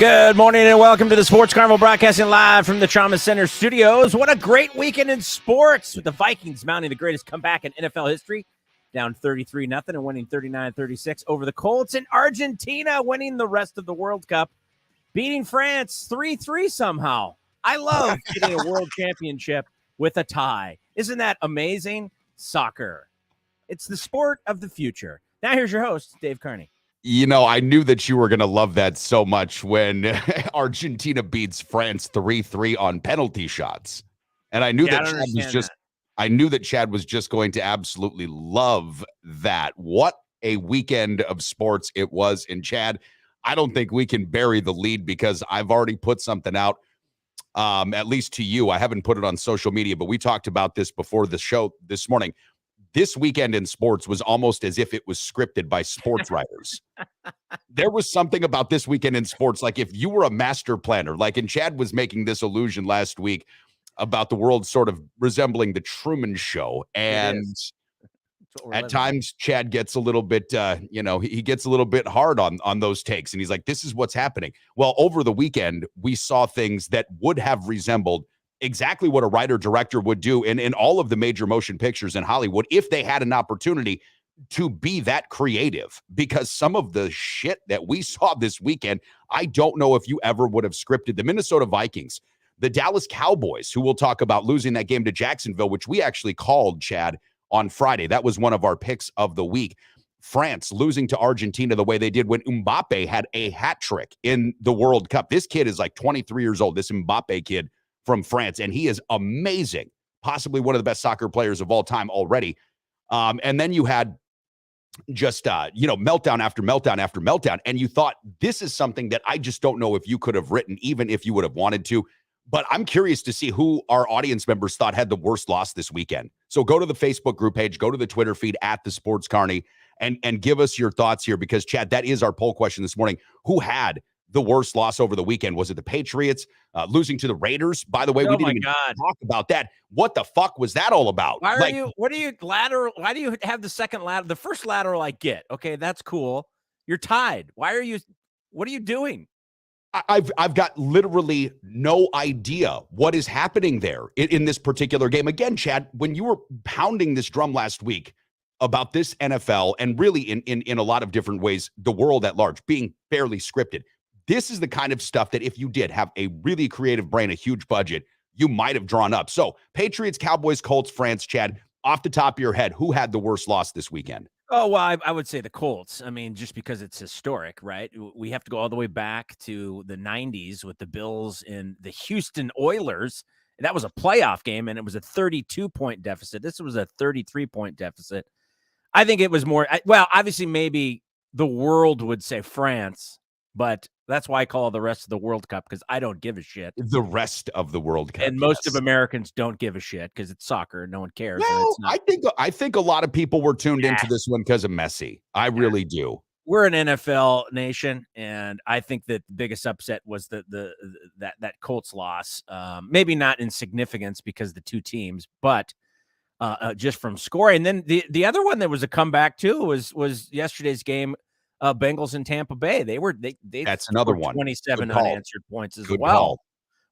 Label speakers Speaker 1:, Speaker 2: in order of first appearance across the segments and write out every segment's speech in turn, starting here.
Speaker 1: Good morning and welcome to the Sports Carnival, broadcasting live from the Trauma Center studios. What a great weekend in sports, with the Vikings mounting the greatest comeback in NFL history, down 33-0 and winning 39-36 over the Colts, and Argentina winning the rest of the World Cup, beating France 3-3 somehow. I love getting a world championship with a tie. Isn't that amazing? Soccer. It's the sport of the future. Now here's your host, Dave Carney.
Speaker 2: You know, I knew that you were going to love that so much when Argentina beats France 3-3 on penalty shots. And I knew I knew that Chad was just going to absolutely love that. What a weekend of sports it was. And Chad, I don't think we can bury the lead because I've already put something out, at least to you. I haven't put it on social media, but we talked about this before the show this morning. This weekend in sports was almost as if it was scripted by sports writers. There was something about this weekend in sports, like if you were a master planner, and Chad was making this allusion last week about the world sort of resembling the Truman Show. And at times Chad gets a little bit, he gets a little bit hard on those takes. And he's like, this is what's happening. Well, over the weekend, we saw things that would have resembled exactly what a writer-director would do in all of the major motion pictures in Hollywood if they had an opportunity to be that creative. Because some of the shit that we saw this weekend, I don't know if you ever would have scripted. The Minnesota Vikings, the Dallas Cowboys, who we'll talk about losing that game to Jacksonville, which we actually called, Chad, on Friday. That was one of our picks of the week. France losing to Argentina the way they did when Mbappe had a hat trick in the World Cup. This kid is like 23 years old, this Mbappe kid from France, and he is amazing, possibly one of the best soccer players of all time already. And then you had just, meltdown after meltdown after meltdown, and you thought, this is something that I just don't know if you could have written, even if you would have wanted to. But I'm curious to see who our audience members thought had the worst loss this weekend. So go to the Facebook group page, go to the Twitter feed at the Sports Carney, and give us your thoughts here, because, Chad, that is our poll question this morning. Who had the worst loss over the weekend? Was it the Patriots losing to the Raiders? By the way, we didn't even talk about that. What the fuck was that all about?
Speaker 1: Why do you have the second lateral? The first lateral I get. Okay, that's cool. You're tied. What are you doing?
Speaker 2: I've got literally no idea what is happening there in this particular game. Again, Chad, when you were pounding this drum last week about this NFL, and really in a lot of different ways, the world at large being fairly scripted, this is the kind of stuff that if you did have a really creative brain, a huge budget, you might have drawn up. So Patriots, Cowboys, Colts, France, Chad, off the top of your head, who had the worst loss this weekend?
Speaker 1: Oh, well, I would say the Colts. I mean, just because it's historic, right? We have to go all the way back to the 90s with the Bills and the Houston Oilers. That was a playoff game, and it was a 32-point deficit. This was a 33-point deficit. I think it was more, obviously maybe the world would say France, but that's why I call the rest of the World Cup, because I don't give a shit.
Speaker 2: The rest of the World Cup.
Speaker 1: And most of Americans don't give a shit because it's soccer. No one cares.
Speaker 2: Well, I think a lot of people were tuned into this one because of Messi. I really do.
Speaker 1: We're an NFL nation, and I think that the biggest upset was that Colts loss. Maybe not in significance because the two teams, but just from scoring. And then the other one that was a comeback too was yesterday's game. Bengals in Tampa Bay. They
Speaker 2: that's another one.
Speaker 1: 27 unanswered points as well,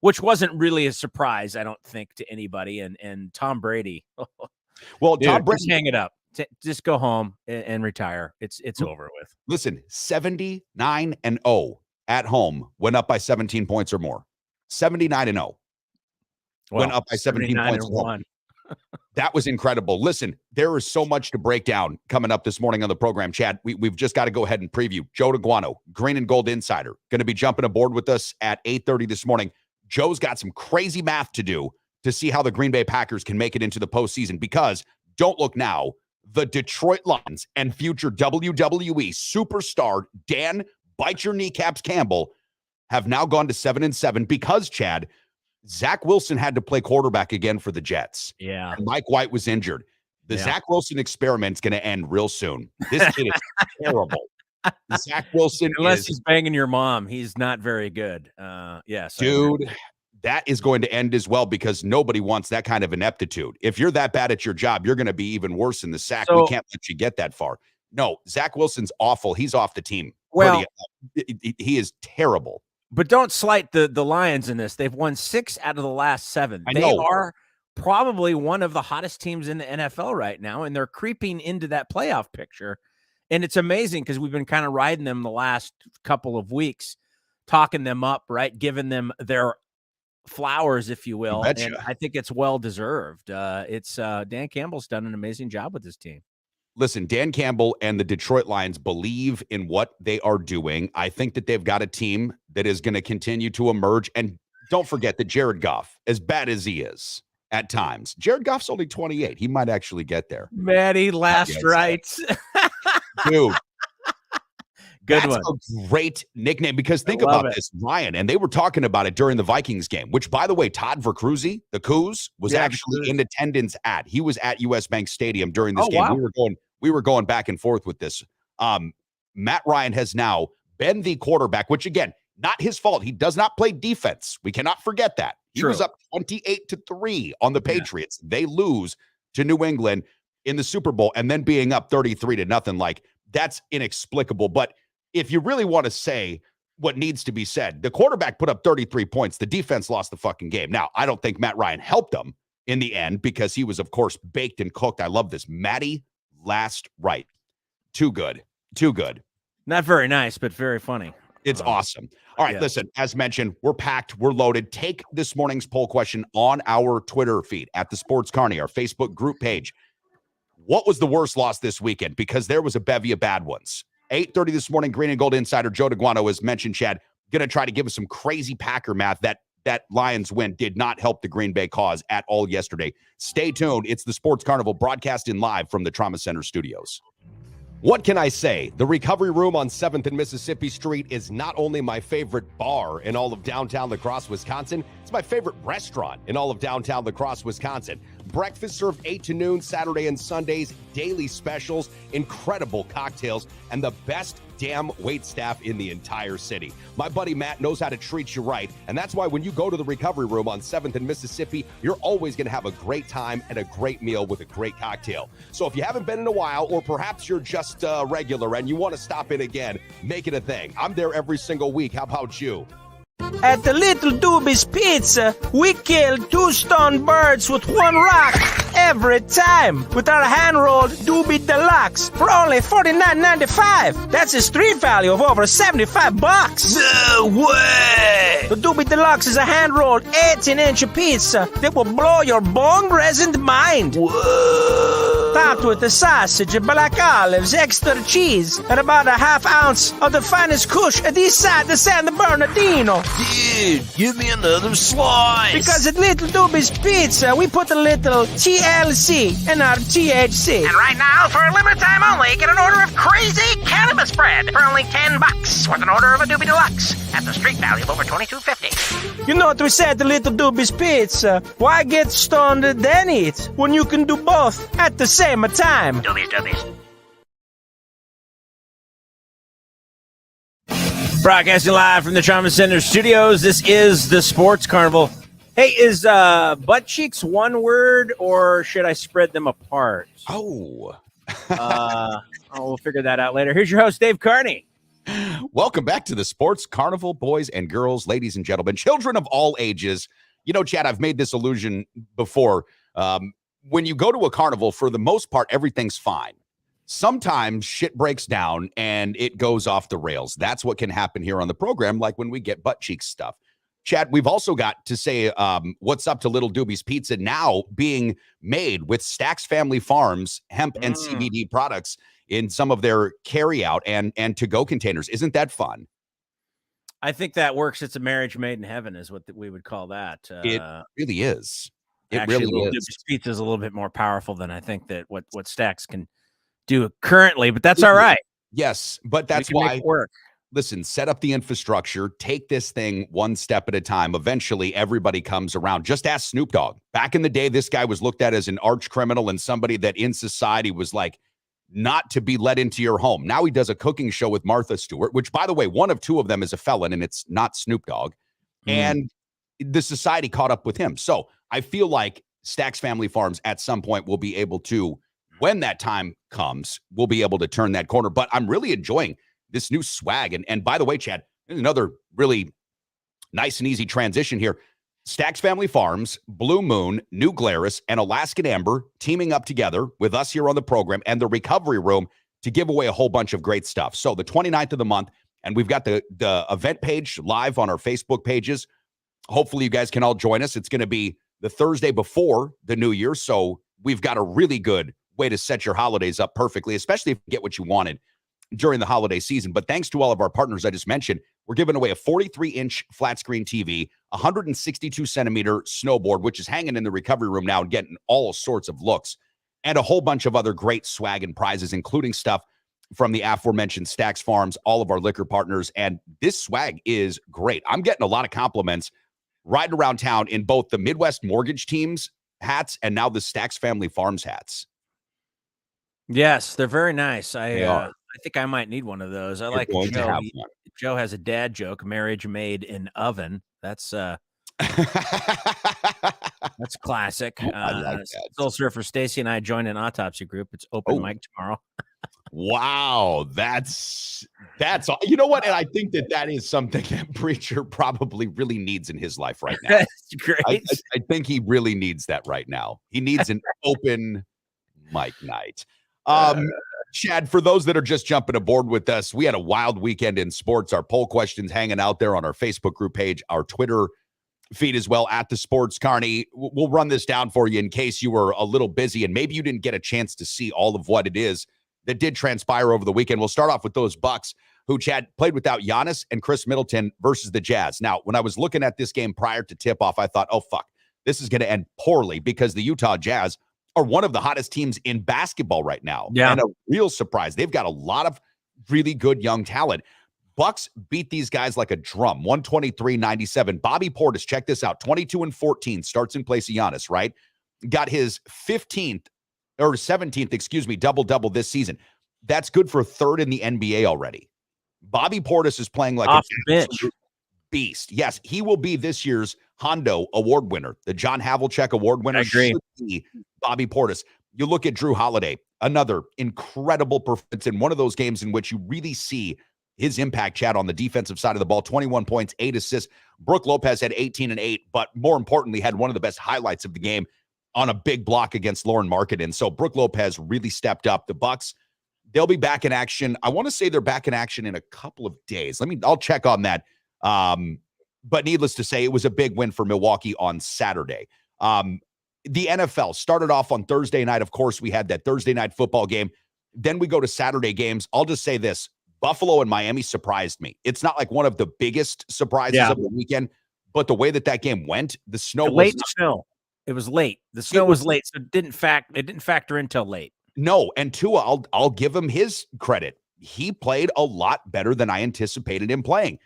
Speaker 1: which wasn't really a surprise, I don't think, to anybody. And Tom Brady.
Speaker 2: Well, Tom Brady,
Speaker 1: just hang it up. Just go home and retire. It's over with.
Speaker 2: Listen, 79-0 at home, went up by 17 points or more. 79-0 went up by 17 points or more. That was incredible. Listen, there is so much to break down coming up this morning on the program, Chad. We've just got to go ahead and preview. Joe Daguanno, Green and Gold Insider, going to be jumping aboard with us at 8:30 this morning. Joe's got some crazy math to do to see how the Green Bay Packers can make it into the postseason, because don't look now, the Detroit Lions and future WWE superstar Dan Bite Your Kneecaps Campbell have now gone to 7-7 because, Chad, Zach Wilson had to play quarterback again for the Jets.
Speaker 1: Yeah.
Speaker 2: And Mike White was injured. The Zach Wilson experiment's going to end real soon. This kid is terrible. Zach Wilson,
Speaker 1: unless he's banging your mom, he's not very good.
Speaker 2: Dude, that is going to end as well, because nobody wants that kind of ineptitude. If you're that bad at your job, you're going to be even worse in the sack. We can't let you get that far. No, Zach Wilson's awful. He's off the team.
Speaker 1: Well,
Speaker 2: he is terrible.
Speaker 1: But don't slight the Lions in this. They've won 6 out of the last 7. They are probably one of the hottest teams in the NFL right now, and they're creeping into that playoff picture. And it's amazing because we've been kind of riding them the last couple of weeks, talking them up, right? Giving them their flowers, if you will. And I think it's well-deserved. Dan Campbell's done an amazing job with this team.
Speaker 2: Listen, Dan Campbell and the Detroit Lions believe in what they are doing. I think that they've got a team that is going to continue to emerge. And don't forget that Jared Goff, as bad as he is at times, Jared Goff's only 28. He might actually get there.
Speaker 1: Matty last rights.
Speaker 2: Dude.
Speaker 1: Good
Speaker 2: That's
Speaker 1: one.
Speaker 2: A great nickname because think about this, Ryan, and they were talking about it during the Vikings game, which, by the way, Todd Vercruz, the Coos, was actually in attendance at. He was at US Bank Stadium during this game. Wow. We were going back and forth with this. Matt Ryan has now been the quarterback, which, again, not his fault. He does not play defense. We cannot forget that. He was up 28-3 on the Patriots. They lose to New England in the Super Bowl, and then being up 33-0. Like, that's inexplicable. But if you really want to say what needs to be said, the quarterback put up 33 points. The defense lost the fucking game. Now, I don't think Matt Ryan helped them in the end because he was, of course, baked and cooked. I love this. Matty last right. Too good. Too good.
Speaker 1: Not very nice, but very funny.
Speaker 2: It's awesome. All right, listen, as mentioned, we're packed. We're loaded. Take this morning's poll question on our Twitter feed at the Sports Carney, our Facebook group page. What was the worst loss this weekend? Because there was a bevy of bad ones. 8:30 this morning, Green and Gold insider Joe Daguanno, as mentioned, Chad, going to try to give us some crazy Packer math. That Lions win did not help the Green Bay cause at all yesterday. Stay tuned. It's the Sports Carnival broadcasting live from the Trauma Center studios.
Speaker 3: What can I say? The Recovery Room on 7th and Mississippi Street is not only my favorite bar in all of downtown La Crosse, Wisconsin, it's my favorite restaurant in all of downtown La Crosse, Wisconsin. Breakfast served 8 to noon, Saturday and Sundays, daily specials, incredible cocktails, and the best damn wait staff in the entire city. My buddy Matt knows how to treat you right, and that's why when you go to the Recovery Room on 7th and Mississippi, you're always going to have a great time and a great meal with a great cocktail. So if you haven't been in a while, or perhaps you're just regular and you want to stop in again, make it a thing. I'm there every single week. How about you?
Speaker 4: At the Little Doobie's Pizza, we kill 2 stone birds with 1 rock every time with our hand-rolled Doobie Deluxe for only $49.95. That's a street value of over $75. No way! The Doobie Deluxe is a hand-rolled 18-inch pizza that will blow your bone-resonant mind. Whoa! Topped with the sausage, black olives, extra cheese, and about a half ounce of the finest kush at east side of San Bernardino.
Speaker 5: Dude, give me another slice.
Speaker 4: Because at Little Doobie's Pizza, we put a little TLC in our THC.
Speaker 6: And right now, for a limited time only, get an order of crazy cannabis bread for only $10 with an order of a Doobie Deluxe at the street value of over $22.50.
Speaker 4: You know what we say at the Little Doobie's Pizza? Why get stoned then eat when you can do both at the same time?
Speaker 6: Doobies.
Speaker 1: Broadcasting live from the Trauma Center studios. This is the Sports Carnival. Hey, is butt cheeks one word, or should I spread them apart?
Speaker 2: We'll
Speaker 1: figure that out later. Here's your host, Dave Carney.
Speaker 2: Welcome back to the Sports Carnival, boys and girls, ladies and gentlemen, children of all ages. You know, Chad, I've made this illusion before. When you go to a carnival, for the most part, everything's fine. Sometimes shit breaks down and it goes off the rails. That's what can happen here on the program, like when we get butt cheeks stuff. Chad, we've also got to say what's up to Little Doobie's Pizza, now being made with Stack's Family Farms hemp and CBD products in some of their carryout and to-go containers. Isn't that fun?
Speaker 1: I think that works. It's a marriage made in heaven is what we would call that.
Speaker 2: It really is. It
Speaker 1: actually,
Speaker 2: really
Speaker 1: Little
Speaker 2: is.
Speaker 1: Doobie's Pizza is a little bit more powerful than I think that what Stack's can do currently, but that's all right.
Speaker 2: Yes, but that's why it work. Listen, set up the infrastructure, take this thing one step at a time. Eventually, everybody comes around. Just ask Snoop Dogg. Back in the day, this guy was looked at as an arch criminal and somebody that in society was like not to be let into your home. Now he does a cooking show with Martha Stewart, which, by the way, one of 2 of them is a felon, and it's not Snoop Dogg. And the society caught up with him. So I feel like Stack's Family Farms at some point will be able to, when that time comes, we'll be able to turn that corner. But I'm really enjoying this new swag. And by the way, Chad, there's another really Nice and easy transition here. Stax Family Farms, Blue Moon, New Glarus, and Alaskan Amber teaming up together with us here on the program and the Recovery Room to give away a whole bunch of great stuff. So the 29th of the month, and we've got the event page live on our Facebook pages. Hopefully you guys can all join us. It's going to be the Thursday before the New Year, so we've got a really good way to set your holidays up perfectly, especially if you get what you wanted during the holiday season. But thanks to all of our partners I just mentioned, we're giving away a 43-inch flat screen TV, 162-centimeter snowboard, which is hanging in the Recovery Room now and getting all sorts of looks, and a whole bunch of other great swag and prizes, including stuff from the aforementioned Stax Farms, all of our liquor partners. And this swag is great. I'm getting a lot of compliments riding around town in both the Midwest Mortgage Team's hats and now the Stax Family Farms hats.
Speaker 1: Yes, they're very nice. I think I might need one of those. I like Joe. Joe has a dad joke, marriage made in oven. That's classic.
Speaker 2: I like that.
Speaker 1: Soul Surfer Stacy and I joined an autopsy group. It's open mic tomorrow.
Speaker 2: Wow, that's you know what? And I think that is something that Preacher probably really needs in his life right now.
Speaker 1: That's great.
Speaker 2: I think he really needs that right now. He needs an open mic night. Chad, for those that are just jumping aboard with us, we had a wild weekend in sports. Our poll questions hanging out there on our Facebook group page, our Twitter feed as well, at the Sports Carney. We'll run this down for you in case you were a little busy and maybe you didn't get a chance to see all of what it is that did transpire over the weekend. We'll start off with those Bucks who, Chad, played without Giannis and Chris Middleton versus the Jazz. Now, when I was looking at this game prior to tip-off, I thought, oh, fuck, this is going to end poorly because the Utah Jazz are one of the hottest teams in basketball right now.
Speaker 1: Yeah.
Speaker 2: And a real surprise. They've got a lot of really good young talent. Bucks beat these guys like a drum, 123-97. Bobby Portis, check this out, 22-14, starts in place of Giannis, right? Got his 17th, double-double this season. That's good for third in the NBA already. Bobby Portis is playing like
Speaker 1: off
Speaker 2: a
Speaker 1: the bench
Speaker 2: beast. Yes, he will be this year's Hondo Award winner, the John Havlicek Award winner.
Speaker 1: I agree.
Speaker 2: Should be Bobby Portis. You look at Drew Holiday, another incredible performance in one of those games in which you really see his impact, Chad, on the defensive side of the ball. 21 points, 8 assists. Brooke Lopez had 18 and 8, but more importantly, had one of the best highlights of the game on a big block against Lauren Marketing. So Brooke Lopez really stepped up. The Bucks, they'll be back in action. I want to say they're back in action in a couple of days. I'll check on that. But needless to say, it was a big win for Milwaukee on Saturday. The NFL started off on Thursday night. Of course, we had that Thursday night football game. Then we go to Saturday games. I'll just say this. Buffalo and Miami surprised me. It's not like one of the biggest surprises of the weekend, but the way that game went, the snow was
Speaker 1: late. Snow. It was late. The snow was late, so it didn't factor in till late.
Speaker 2: No, and Tua, I'll give him his credit. He played a lot better than I anticipated him playing.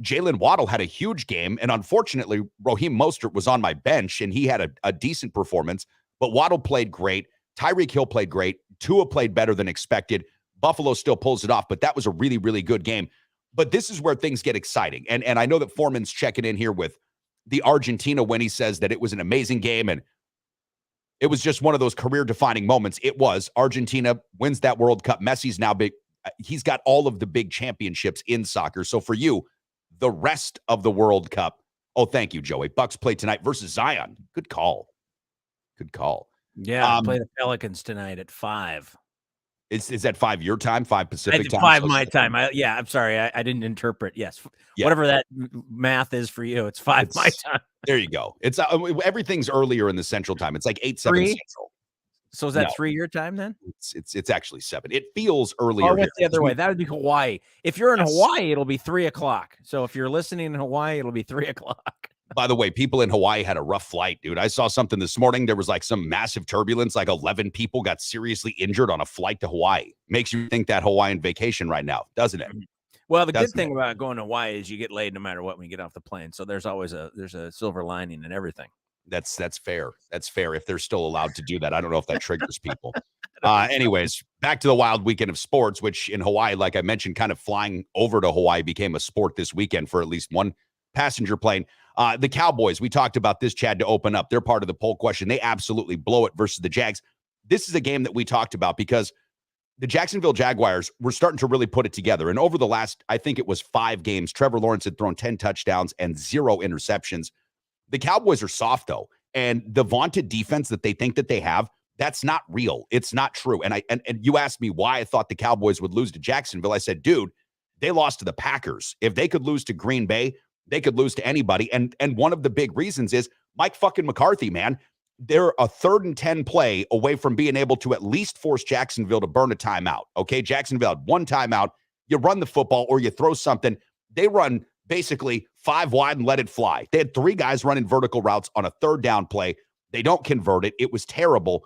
Speaker 2: Jalen Waddle had a huge game, and unfortunately, Raheem Mostert was on my bench, and he had a decent performance, but Waddle played great. Tyreek Hill played great. Tua played better than expected. Buffalo still pulls it off, but that was a really, really good game. But this is where things get exciting. And I know that Foreman's checking in here with the Argentina when he says that it was an amazing game and it was just one of those career-defining moments. It was. Argentina wins that World Cup. Messi's now big. He's got all of the big championships in soccer. So for you, the rest of the World Cup. Oh, thank you, Joey. Bucks play tonight versus Zion. Good call. Good call.
Speaker 1: Yeah, play the Pelicans tonight at 5.
Speaker 2: Is that 5 your time, 5 Pacific time?
Speaker 1: 5 my time. I'm sorry. I didn't interpret. Yes. Yeah. Whatever that math is for you, it's 5 my time.
Speaker 2: There you go. It's everything's earlier in the Central time. It's like 8, 7 Central.
Speaker 1: So is that 3 your time then?
Speaker 2: It's actually 7. It feels earlier.
Speaker 1: Oh, what's the other way? That would be Hawaii. If you're in Hawaii, it'll be 3 o'clock. So if you're listening in Hawaii, it'll be 3 o'clock.
Speaker 2: By the way, people in Hawaii had a rough flight, dude. I saw something this morning. There was like some massive turbulence. Like 11 people got seriously injured on a flight to Hawaii. Makes you think that Hawaiian vacation right now, doesn't it?
Speaker 1: Well, the good thing about going to Hawaii is you get laid no matter what when you get off the plane. So there's always a silver lining in everything.
Speaker 2: That's fair. That's fair if they're still allowed to do that. I don't know if that triggers people. Anyways, back to the wild weekend of sports, which in Hawaii, like I mentioned, kind of flying over to Hawaii became a sport this weekend for at least one passenger plane. The Cowboys, we talked about this, Chad, to open up. They're part of the poll question. They absolutely blow it versus the Jags. This is a game that we talked about because the Jacksonville Jaguars were starting to really put it together. And over the last, I think it was 5 games, Trevor Lawrence had thrown 10 touchdowns and 0 interceptions. The Cowboys are soft, though. And the vaunted defense that they think that they have, that's not real. It's not true. And you asked me why I thought the Cowboys would lose to Jacksonville. I said, dude, they lost to the Packers. If they could lose to Green Bay, they could lose to anybody. And one of the big reasons is Mike fucking McCarthy, man. They're a 3rd and 10 play away from being able to at least force Jacksonville to burn a timeout. Okay, Jacksonville had 1 timeout. You run the football or you throw something. They run basically 5 wide and let it fly. They had 3 guys running vertical routes on a 3rd down play. They don't convert it. It was terrible.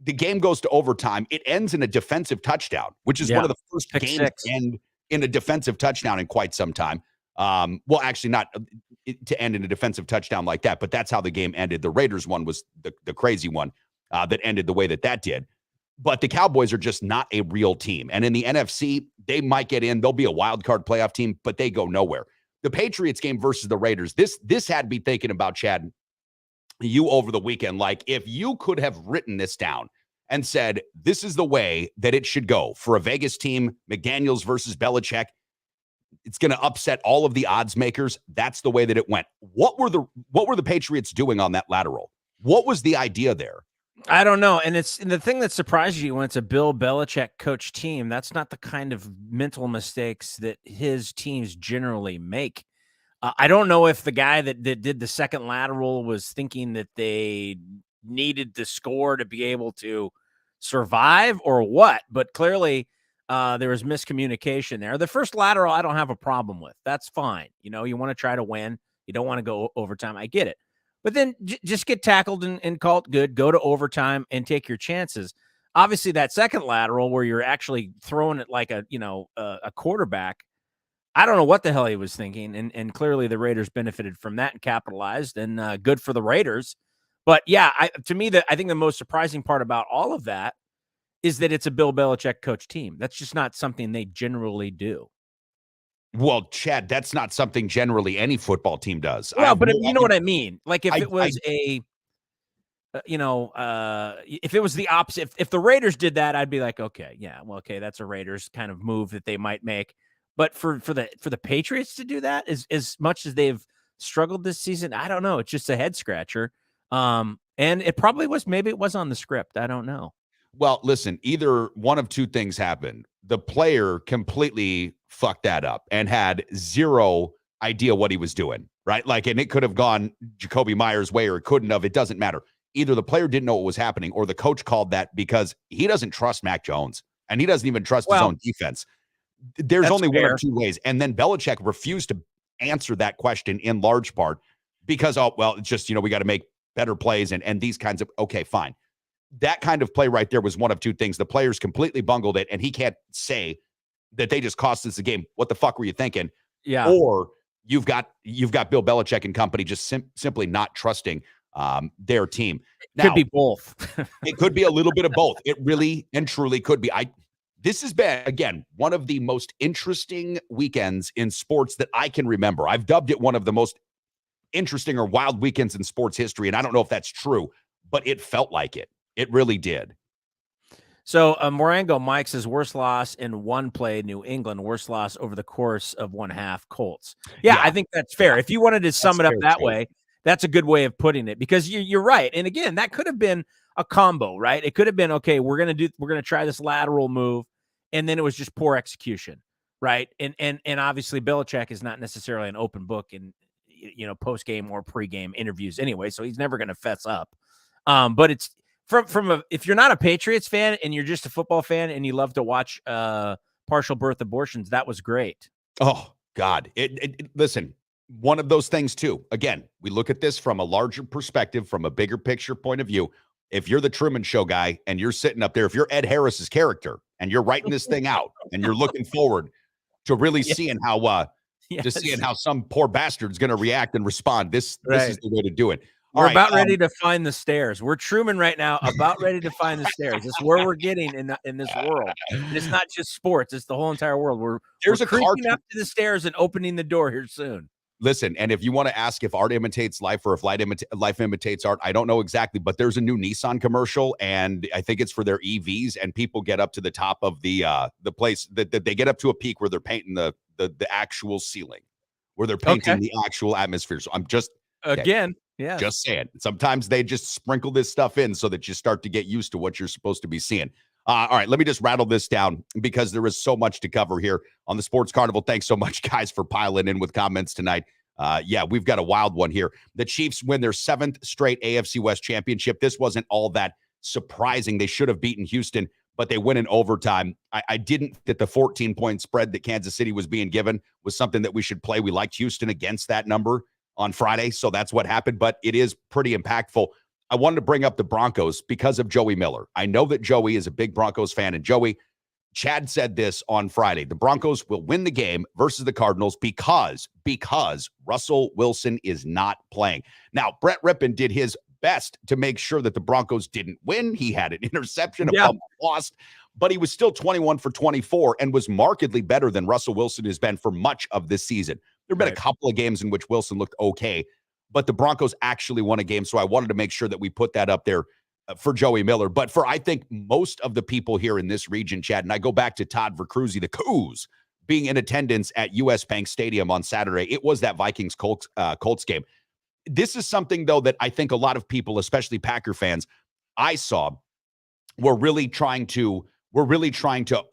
Speaker 2: The game goes to overtime. It ends in a defensive touchdown, which is one of the first games to end in a defensive touchdown in quite some time. Well, actually not to end in a defensive touchdown like that, but that's how the game ended. The Raiders one was the crazy one that ended the way that did. But the Cowboys are just not a real team. And in the NFC, they might get in. They'll be a wild card playoff team, but they go nowhere. The Patriots game versus the Raiders, this had me thinking about, Chad, you over the weekend. Like, if you could have written this down and said, this is the way that it should go for a Vegas team, McDaniels versus Belichick, it's going to upset all of the odds makers. That's the way that it went. What were the Patriots doing on that lateral? What was the idea there?
Speaker 1: I don't know. And the thing that surprises you when it's a Bill Belichick coach team, that's not the kind of mental mistakes that his teams generally make. I don't know if the guy that did the second lateral was thinking that they needed to score to be able to survive or what, but clearly there was miscommunication there. The first lateral, I don't have a problem with. That's fine. You want to try to win. You don't want to go overtime. I get it. But then just get tackled and call it good, go to overtime and take your chances. Obviously, that second lateral where you're actually throwing it like a quarterback, I don't know what the hell he was thinking. And clearly the Raiders benefited from that and capitalized, and good for the Raiders. But yeah, to me, I think the most surprising part about all of that is that it's a Bill Belichick coach team. That's just not something they generally do.
Speaker 2: Well, Chad, that's not something generally any football team does.
Speaker 1: Well, but you know what I mean? Like if it was if it was the opposite, if the Raiders did that, I'd be like, okay, yeah, well, okay, that's a Raiders kind of move that they might make. But for the Patriots to do that, as much as they've struggled this season, I don't know. It's just a head scratcher. And it probably was, maybe it was on the script. I don't know.
Speaker 2: Well, listen, either one of 2 things happened. The player completely fucked that up and had 0 idea what he was doing, right? Like, and it could have gone Jacoby Myers' way or it couldn't have. It doesn't matter. Either the player didn't know what was happening or the coach called that because he doesn't trust Mac Jones and he doesn't even trust his own defense. There's only fair. 1 of 2 ways. And then Belichick refused to answer that question in large part because, it's just, we got to make better plays and these kinds of, okay, fine. That kind of play right there was 1 of 2 things. The players completely bungled it, and he can't say that they just cost us the game. What the fuck were you thinking?
Speaker 1: Yeah.
Speaker 2: Or you've got Bill Belichick and company just simply not trusting their team. Now,
Speaker 1: could be both.
Speaker 2: It could be a little bit of both. It really and truly could be. This has been, again, one of the most interesting weekends in sports that I can remember. I've dubbed it one of the most interesting or wild weekends in sports history, and I don't know if that's true, but it felt like it. It really did.
Speaker 1: So Morango Mike says worst loss in 1 play, New England, worst loss over the course of 1 half, Colts. Yeah, I think that's fair. If you wanted to sum it up that way, that's a good way of putting it because you're right. And again, that could have been a combo, right? It could have been, okay, we're going to try this lateral move. And then it was just poor execution. Right. And obviously Belichick is not necessarily an open book in, post-game or pre-game interviews anyway. So he's never going to fess up. But it's, if you're not a Patriots fan and you're just a football fan and you love to watch partial birth abortions, that was great.
Speaker 2: Oh God. Listen, one of those things too. Again, we look at this from a larger perspective, from a bigger picture point of view. If you're the Truman Show guy and you're sitting up there, if you're Ed Harris's character and you're writing this thing out and you're looking forward to really seeing how some poor bastard's going to react and respond, this is the way to do it.
Speaker 1: We're about ready to find the stairs. We're Truman right now, about ready to find the stairs. It's where we're getting in this world. And it's not just sports; it's the whole entire world. We're creeping up to the stairs and opening the door here soon.
Speaker 2: Listen, and if you want to ask if art imitates life or if life imitates art, I don't know exactly, but there's a new Nissan commercial, and I think it's for their EVs, and people get up to the top of the place that they get up to a peak where they're painting the actual ceiling, where they're painting the actual atmosphere. So I'm just just saying. Sometimes they just sprinkle this stuff in so that you start to get used to what you're supposed to be seeing. All right, let me just rattle this down because there is so much to cover here on the Sports Carnival. Thanks so much, guys, for piling in with comments tonight. Yeah, we've got a wild one here. The Chiefs win their 7th straight AFC West championship. This wasn't all that surprising. They should have beaten Houston, but they win in overtime. I didn't think that the 14-point spread that Kansas City was being given was something that we should play. We liked Houston against that number on Friday, so that's what happened, but it is pretty impactful. I wanted to bring up the Broncos because of Joey Miller. I know that Joey is a big Broncos fan, and Chad said this on Friday. The Broncos will win the game versus the Cardinals because Russell Wilson is not playing. Now, Brett Rippon did his best to make sure that the Broncos didn't win. He had an interception, lost, but he was still 21 for 24 and was markedly better than Russell Wilson has been for much of this season. There have been a couple of games in which Wilson looked okay, but the Broncos actually won a game, so I wanted to make sure that we put that up there for Joey Miller. But for, I think, most of the people here in this region, Chad, and I go back to Todd Vercruyze, the Coos, being in attendance at US Bank Stadium on Saturday. It was that Vikings-Colts game. This is something, though, that I think a lot of people, especially Packer fans, I saw, were really trying to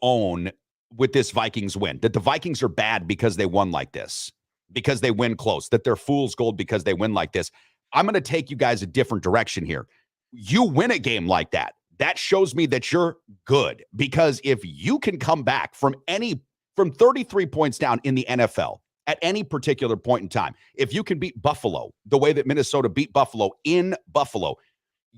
Speaker 2: own with this Vikings win, that the Vikings are bad because they won like this, because they win close, that they're fool's gold because they win like this. I'm going to take you guys a different direction here. You win a game like that, that shows me that you're good, because if you can come back from 33 points down in the NFL at any particular point in time, if you can beat Buffalo the way that Minnesota beat Buffalo in Buffalo,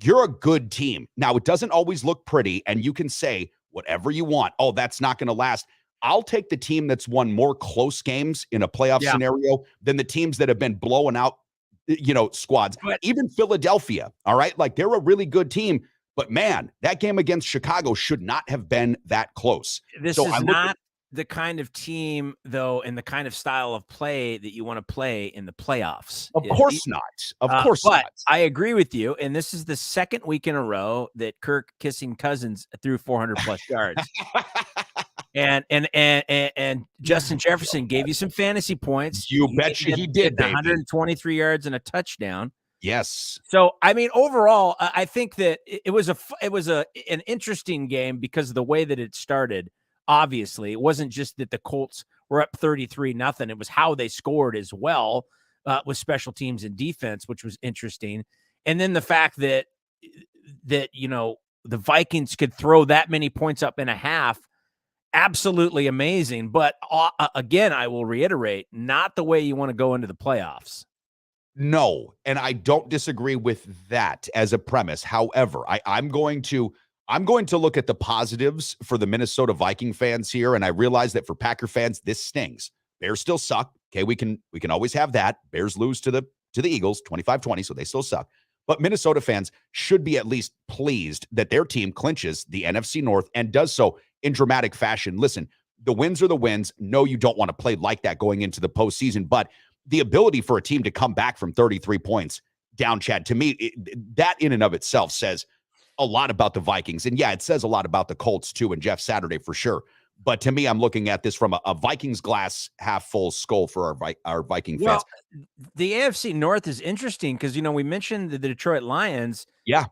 Speaker 2: you're a good team. Now, it doesn't always look pretty, and you can say whatever you want. Oh, that's not going to last. I'll take the team that's won more close games in a playoff scenario than the teams that have been blowing out, squads. But even Philadelphia, all right? Like, they're a really good team, but man, that game against Chicago should not have been that close.
Speaker 1: This is not the kind of team, though, and the kind of style of play that you want to play in the playoffs.
Speaker 2: Of course not. Of course not.
Speaker 1: I agree with you, and this is the second week in a row that Kirk kissing Cousins threw 400+ yards. And Justin Jefferson gave you some fantasy points.
Speaker 2: You betcha he did.
Speaker 1: 123 yards and a touchdown.
Speaker 2: Yes.
Speaker 1: So, I memean, overall, I think that it was an interesting game because of the way that it started. Obviously, it wasn't just that the Colts were up 33-0. It was how they scored as well, with special teams and defense, which was interesting. And then the fact that the Vikings could throw that many points up in a half, absolutely amazing. But again, I will reiterate, not the way you want to go into the playoffs.
Speaker 2: No, and I don't disagree with that as a premise. However, I'm going to look at the positives for the Minnesota Viking fans here, and I realize that for Packer fans, this stings. Bears still suck. Okay, we can always have that. Bears lose to the Eagles 25-20, so they still suck. But Minnesota fans should be at least pleased that their team clinches the NFC North and does so in dramatic fashion. Listen, the wins are the wins. No, you don't want to play like that going into the postseason, but the ability for a team to come back from 33 points down, Chad, to me, that in and of itself says a lot about the Vikings. And yeah, it says a lot about the Colts too, and Jeff Saturday for sure. But to me, I'm looking at this from a Vikings glass half full skull for our Viking fans.
Speaker 1: Well, the AFC North is interesting because, we mentioned the Detroit Lions.
Speaker 2: Yeah.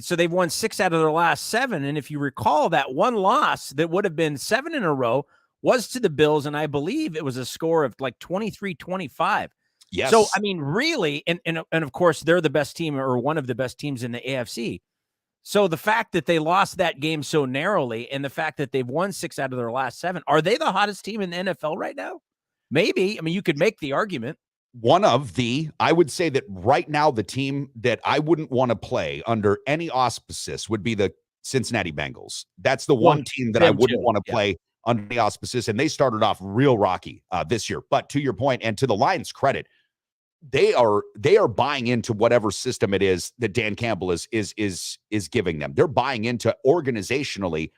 Speaker 1: So they've won 6 out of their last 7. And if you recall, that one loss that would have been 7 in a row was to the Bills. And I believe it was a score of like 23-25.
Speaker 2: Yes.
Speaker 1: So, I mean, really, and of course, they're the best team or one of the best teams in the AFC. So the fact that they lost that game so narrowly and the fact that they've won 6 out of their last 7, are they the hottest team in the NFL right now? Maybe. I mean, you could make the argument.
Speaker 2: I would say that right now, the team that I wouldn't want to play under any auspices would be the Cincinnati Bengals. That's the one team that I wouldn't want to play under the auspices. And they started off real rocky this year. But to your point, and to the Lions' credit, they are buying into whatever system it is that Dan Campbell is giving them. They're buying into organizationally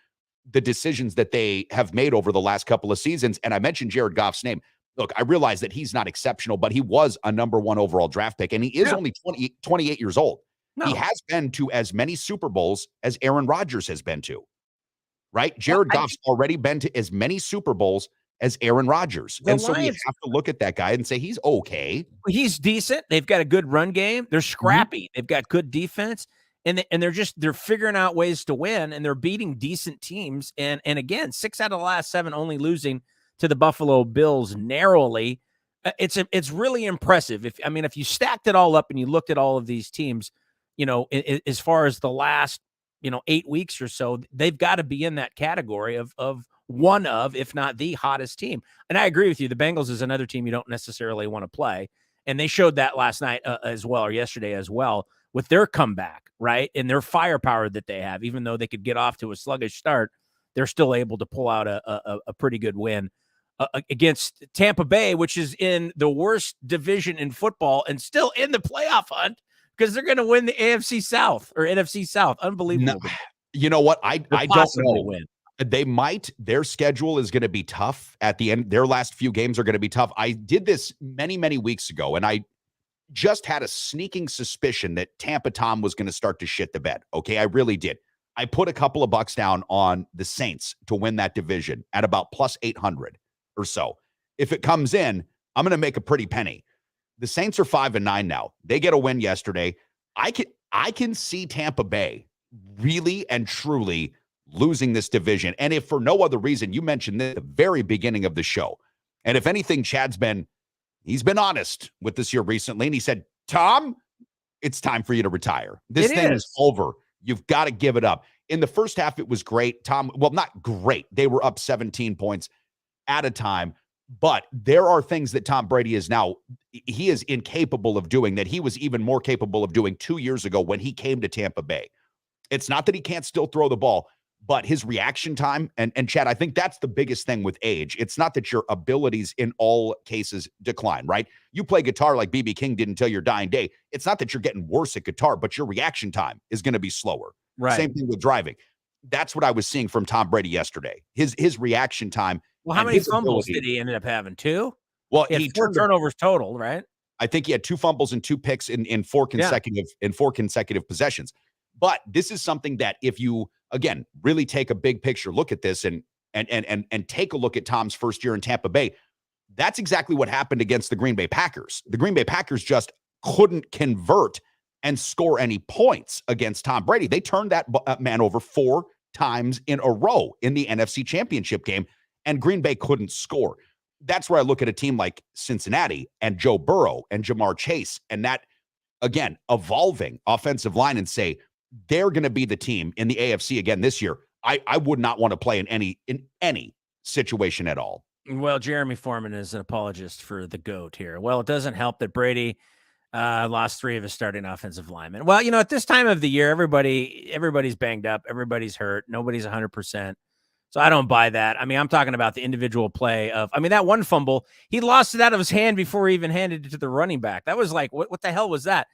Speaker 2: the decisions that they have made over the last couple of seasons. And I mentioned Jared Goff's name. look, I realize that he's not exceptional, but he was a number 1 overall draft pick, and he is only 28 years old. No. He has been to as many Super Bowls as Aaron Rodgers has been to, right? Jared Goff's already been to as many Super Bowls as Aaron Rodgers. And so we have to look at that guy and say he's okay.
Speaker 1: He's decent. They've got a good run game. They're scrappy. They've got good defense. And they're figuring out ways to win, and they're beating decent teams. And again, 6 out of the last 7 only losing to the Buffalo Bills narrowly. It's really impressive. If you stacked it all up and you looked at all of these teams, as far as the last 8 weeks or so, they've got to be in that category of one of, if not the hottest team. And I agree with you. The Bengals is another team you don't necessarily want to play, and they showed that last night as well, or yesterday as well, with their comeback, right, and their firepower that they have. Even though they could get off to a sluggish start, they're still able to pull out a pretty good win against Tampa Bay, which is in the worst division in football and still in the playoff hunt because they're going to win the AFC South or NFC South. Unbelievable.
Speaker 2: No, you know what? I don't know. Win. They might. Their schedule is going to be tough at the end. Their last few games are going to be tough. I did this many, many weeks ago, and I just had a sneaking suspicion that Tampa Tom was going to start to shit the bed. Okay, I really did. I put a couple of bucks down on the Saints to win that division at about plus 800 or so. If it comes in, I'm going to make a pretty penny. The Saints are 5-9 now. They get a win yesterday. I can see Tampa Bay really and truly losing this division. And if for no other reason, you mentioned this at the very beginning of the show. And if anything, he's been honest with this year recently. And he said, Tom, it's time for you to retire. This thing is over. You've got to give it up. In the first half, it was great. Not great. They were up 17 points at a time. But there are things that Tom Brady he is incapable of doing that he was even more capable of doing 2 years ago when he came to Tampa Bay. It's not that he can't still throw the ball, but his reaction time, and Chad, I think that's the biggest thing with age. It's not that your abilities in all cases decline, right? You play guitar like B.B. King did until your dying day. It's not that you're getting worse at guitar, but your reaction time is going to be slower. Right. Same thing with driving. That's what I was seeing from Tom Brady yesterday. His reaction time.
Speaker 1: Well, how many fumbles did he end up having? 2?
Speaker 2: Well,
Speaker 1: he had 4 turnovers total, right?
Speaker 2: I think he had 2 fumbles and 2 picks in 4 consecutive possessions. But this is something that if you, again, really take a big picture look at this and take a look at Tom's first year in Tampa Bay, that's exactly what happened against the Green Bay Packers. The Green Bay Packers just couldn't convert and score any points against Tom Brady. They turned that man over 4 times in a row in the NFC Championship game, and Green Bay couldn't score. That's where I look at a team like Cincinnati and Joe Burrow and Jamar Chase and that, again, evolving offensive line and say, they're going to be the team in the AFC again this year. I would not want to play in any situation at all.
Speaker 1: Well, Jeremy Foreman is an apologist for the GOAT here. Well, it doesn't help that Brady lost 3 of his starting offensive linemen. Well, at this time of the year, everybody's banged up. Everybody's hurt. Nobody's 100%. So I don't buy that. I'm talking about the individual play of, that one fumble, he lost it out of his hand before he even handed it to the running back. That was like, what the hell was that?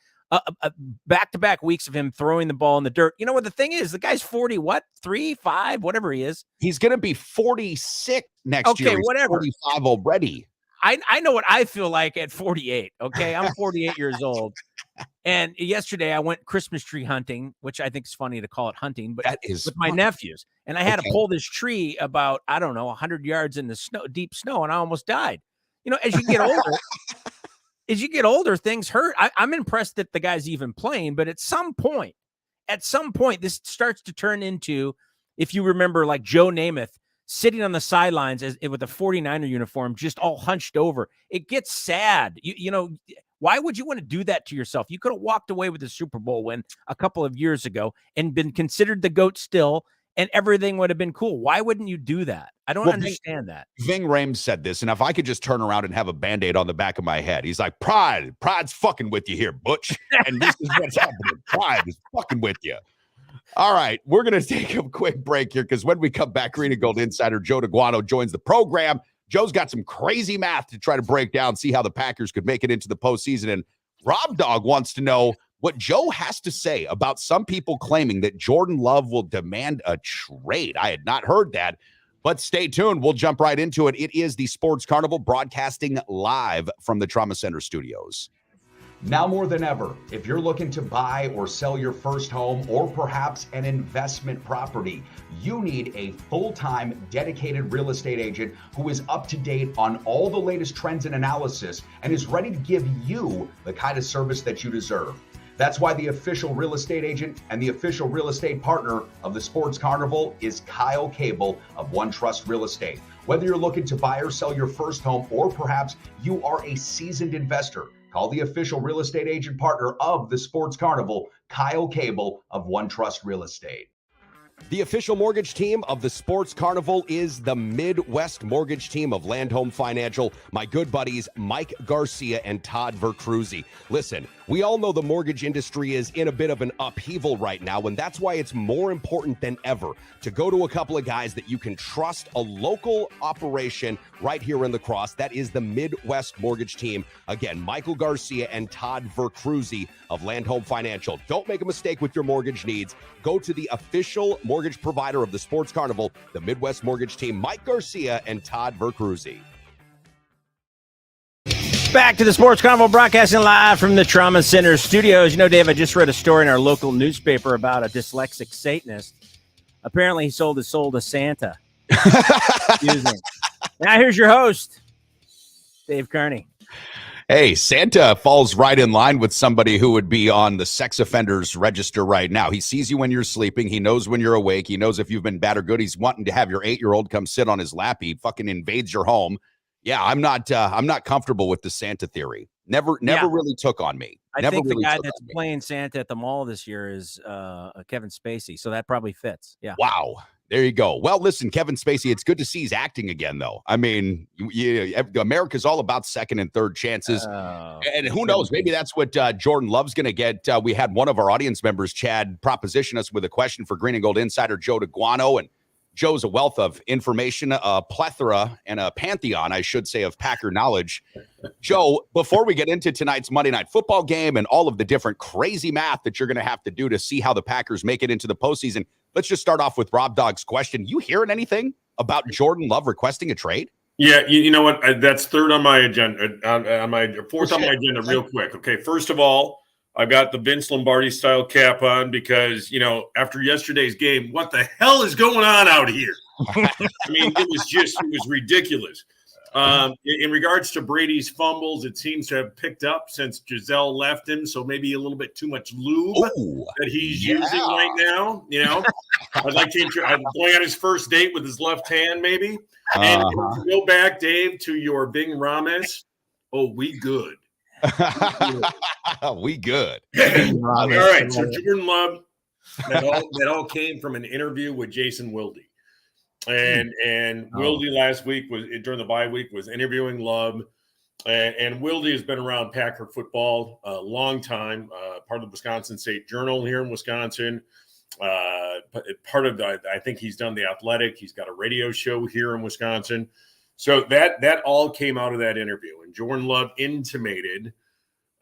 Speaker 1: Back-to-back weeks of him throwing the ball in the dirt. You know what the thing is? The guy's 40, 3, 5, whatever he is.
Speaker 2: He's going to be 46 next year. He's
Speaker 1: whatever.
Speaker 2: 45 already.
Speaker 1: I know what I feel like at 48. Okay, I'm 48 years old. And yesterday I went Christmas tree hunting, which I think is funny to call it hunting, but with my nephews. And I had to pull this tree about, 100 yards in the snow, deep snow, and I almost died. As you get older, things hurt. I'm impressed that the guy's even playing, but at some point, this starts to turn into, if you remember, like Joe Namath sitting on the sidelines with a 49er uniform, just all hunched over. It gets sad. Why would you want to do that to yourself? You could have walked away with a Super Bowl win a couple of years ago and been considered the GOAT still, and everything would have been cool. Why wouldn't you do that? I don't understand that.
Speaker 2: Ving Rhames said this, and if I could just turn around and have a Band-Aid on the back of my head, he's like, pride's fucking with you here, Butch. And this is what's happening. Pride is fucking with you. All right, we're going to take a quick break here because when we come back, Green and Gold insider Joe Daguanno joins the program. Joe's got some crazy math to try to break down, see how the Packers could make it into the postseason. And Rob Dog wants to know what Joe has to say about some people claiming that Jordan Love will demand a trade. I had not heard that. But stay tuned. We'll jump right into it. It is the Sports Carnival broadcasting live from the Trauma Center studios.
Speaker 3: Now more than ever, if you're looking to buy or sell your first home or perhaps an investment property, you need a full-time dedicated real estate agent who is up to date on all the latest trends and analysis and is ready to give you the kind of service that you deserve. That's why the official real estate agent and the official real estate partner of the Sports Carnival is Kyle Cable of One Trust Real Estate. Whether you're looking to buy or sell your first home or perhaps you are a seasoned investor, call the official real estate agent partner of the Sports Carnival, Kyle Cable of One Trust Real Estate. The official mortgage team of the Sports Carnival is the Midwest mortgage team of Land Home Financial, my good buddies Mike Garcia and Todd Vercruzzi. Listen, we all know the mortgage industry is in a bit of an upheaval right now, and that's why it's more important than ever to go to a couple of guys that you can trust, a local operation right here in La Crosse. That is the Midwest mortgage team. Again, Michael Garcia and Todd Vercruzzi of Land Home Financial. Don't make a mistake with your mortgage needs. Go to the official mortgage provider of the Sports Carnival, the Midwest mortgage team, Mike Garcia and Todd Vercruzzi.
Speaker 1: Back to the Sports Carnival broadcasting live from the Trauma Center studios. You know, Dave, I just read a story in our local newspaper about a dyslexic Satanist. Apparently, he sold his soul to Santa. Now, here's your host, Dave Carney.
Speaker 2: Hey, Santa falls right in line with somebody who would be on the sex offenders register right now. He sees you when you're sleeping. He knows when you're awake. He knows if you've been bad or good. He's wanting to have your 8-year-old come sit on his lap. He fucking invades your home. Yeah, I'm not comfortable with the Santa theory. Never really took on me.
Speaker 1: I think the guy that's playing Santa at the mall this year is Kevin Spacey, so that probably fits. Yeah.
Speaker 2: Wow. There you go. Well, listen, Kevin Spacey, it's good to see he's acting again, though. I mean, America's all about second and third chances. And who knows? Maybe that's what Jordan Love's going to get. We had one of our audience members, Chad, proposition us with a question for Green and Gold insider Joe Daguanno. And Joe's a wealth of information, a plethora and a pantheon, I should say, of Packer knowledge. Joe, before we get into tonight's Monday Night Football game and all of the different crazy math that you're going to have to do to see how the Packers make it into the postseason, let's just start off with Rob Dogg's question. You hearing anything about Jordan Love requesting a trade?
Speaker 7: Yeah, you know what? That's third on my agenda, on my fourth on my agenda real quick. Okay, first of all, I got the Vince Lombardi style cap on because, you know, after yesterday's game, what the hell is going on out here? I mean, it was ridiculous. In regards to Brady's fumbles, it seems to have picked up since Giselle left him. So maybe a little bit too much lube that he's using right now. You know, I'd like to going on his first date with his left hand, maybe. And to go back, Dave, to your Bing Rames. Oh, we good.
Speaker 2: We good.
Speaker 7: All right. So Jordan Love, that all came from an interview with Jason Wilde. And Wilde last week was during the bye week was interviewing Love, and Wilde has been around Packer football a long time, part of the Wisconsin State Journal here in Wisconsin. Part of I think he's done The Athletic. He's got a radio show here in Wisconsin. So that all came out of that interview, and Jordan Love intimated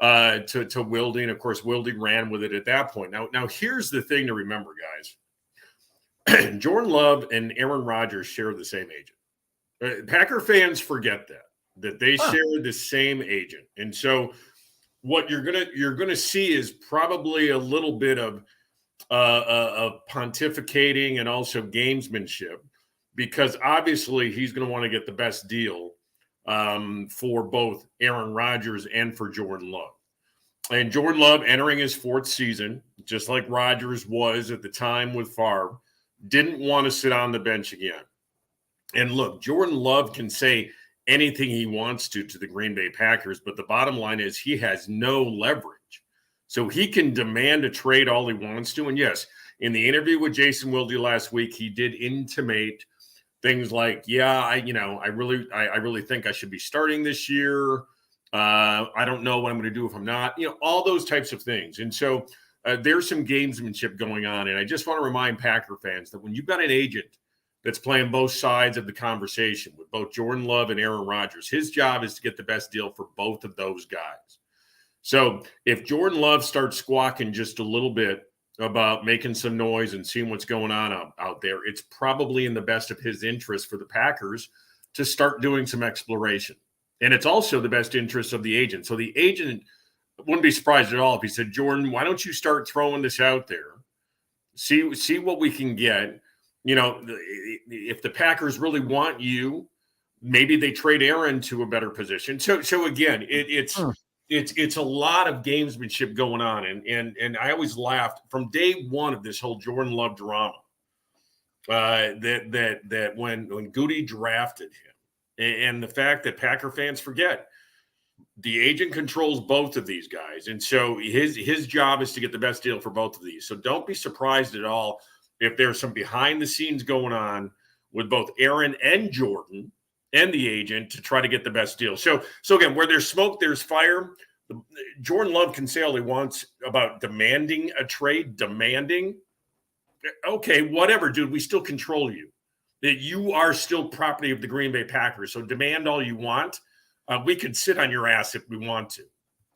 Speaker 7: to Wilde, and of course Wilde ran with it at that point. Now here's the thing to remember, guys. Jordan Love and Aaron Rodgers share the same agent. Packer fans forget that they share the same agent, and so what you're gonna see is probably a little bit of pontificating and also gamesmanship, because obviously he's going to want to get the best deal for both Aaron Rodgers and for Jordan Love. And Jordan Love entering his fourth season, just like Rodgers was at the time with Favre, didn't want to sit on the bench again. And look, Jordan Love can say anything he wants to the Green Bay Packers, but the bottom line is he has no leverage. So he can demand a trade all he wants to. And yes, in the interview with Jason Wilde last week, he did intimate things like, yeah, I really think I should be starting this year. I don't know what I'm going to do if I'm not, all those types of things. And so there's some gamesmanship going on. And I just want to remind Packer fans that when you've got an agent that's playing both sides of the conversation with both Jordan Love and Aaron Rodgers, his job is to get the best deal for both of those guys. So if Jordan Love starts squawking just a little bit about making some noise and seeing what's going on out there, it's probably in the best of his interest for the Packers to start doing some exploration. And it's also the best interest of the agent. So the agent wouldn't be surprised at all if he said, Jordan, why don't you start throwing this out there? See what we can get. You know, if the Packers really want you, maybe they trade Aaron to a better position. So again, it's a lot of gamesmanship going on. And I always laughed from day one of this whole Jordan Love drama, that when Goody drafted him, and the fact that Packer fans forget, the agent controls both of these guys. And so his job is to get the best deal for both of these. So don't be surprised at all if there's some behind the scenes going on with both Aaron and Jordan and the agent to try to get the best deal. So again, where there's smoke, there's fire. Jordan Love can say all he wants about demanding a trade, okay, whatever, dude, we still control you. That you are still property of the Green Bay Packers. So demand all you want. We could sit on your ass if we want to.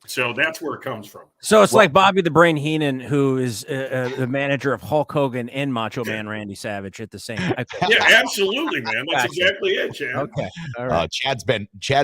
Speaker 7: So that's where it comes from.
Speaker 1: So it's like Bobby the Brain Heenan, who is the manager of Hulk Hogan and Macho Man Randy Savage at the same time.
Speaker 7: Yeah, absolutely, man. That's exactly it, Chad.
Speaker 1: Okay. All right.
Speaker 2: Chad's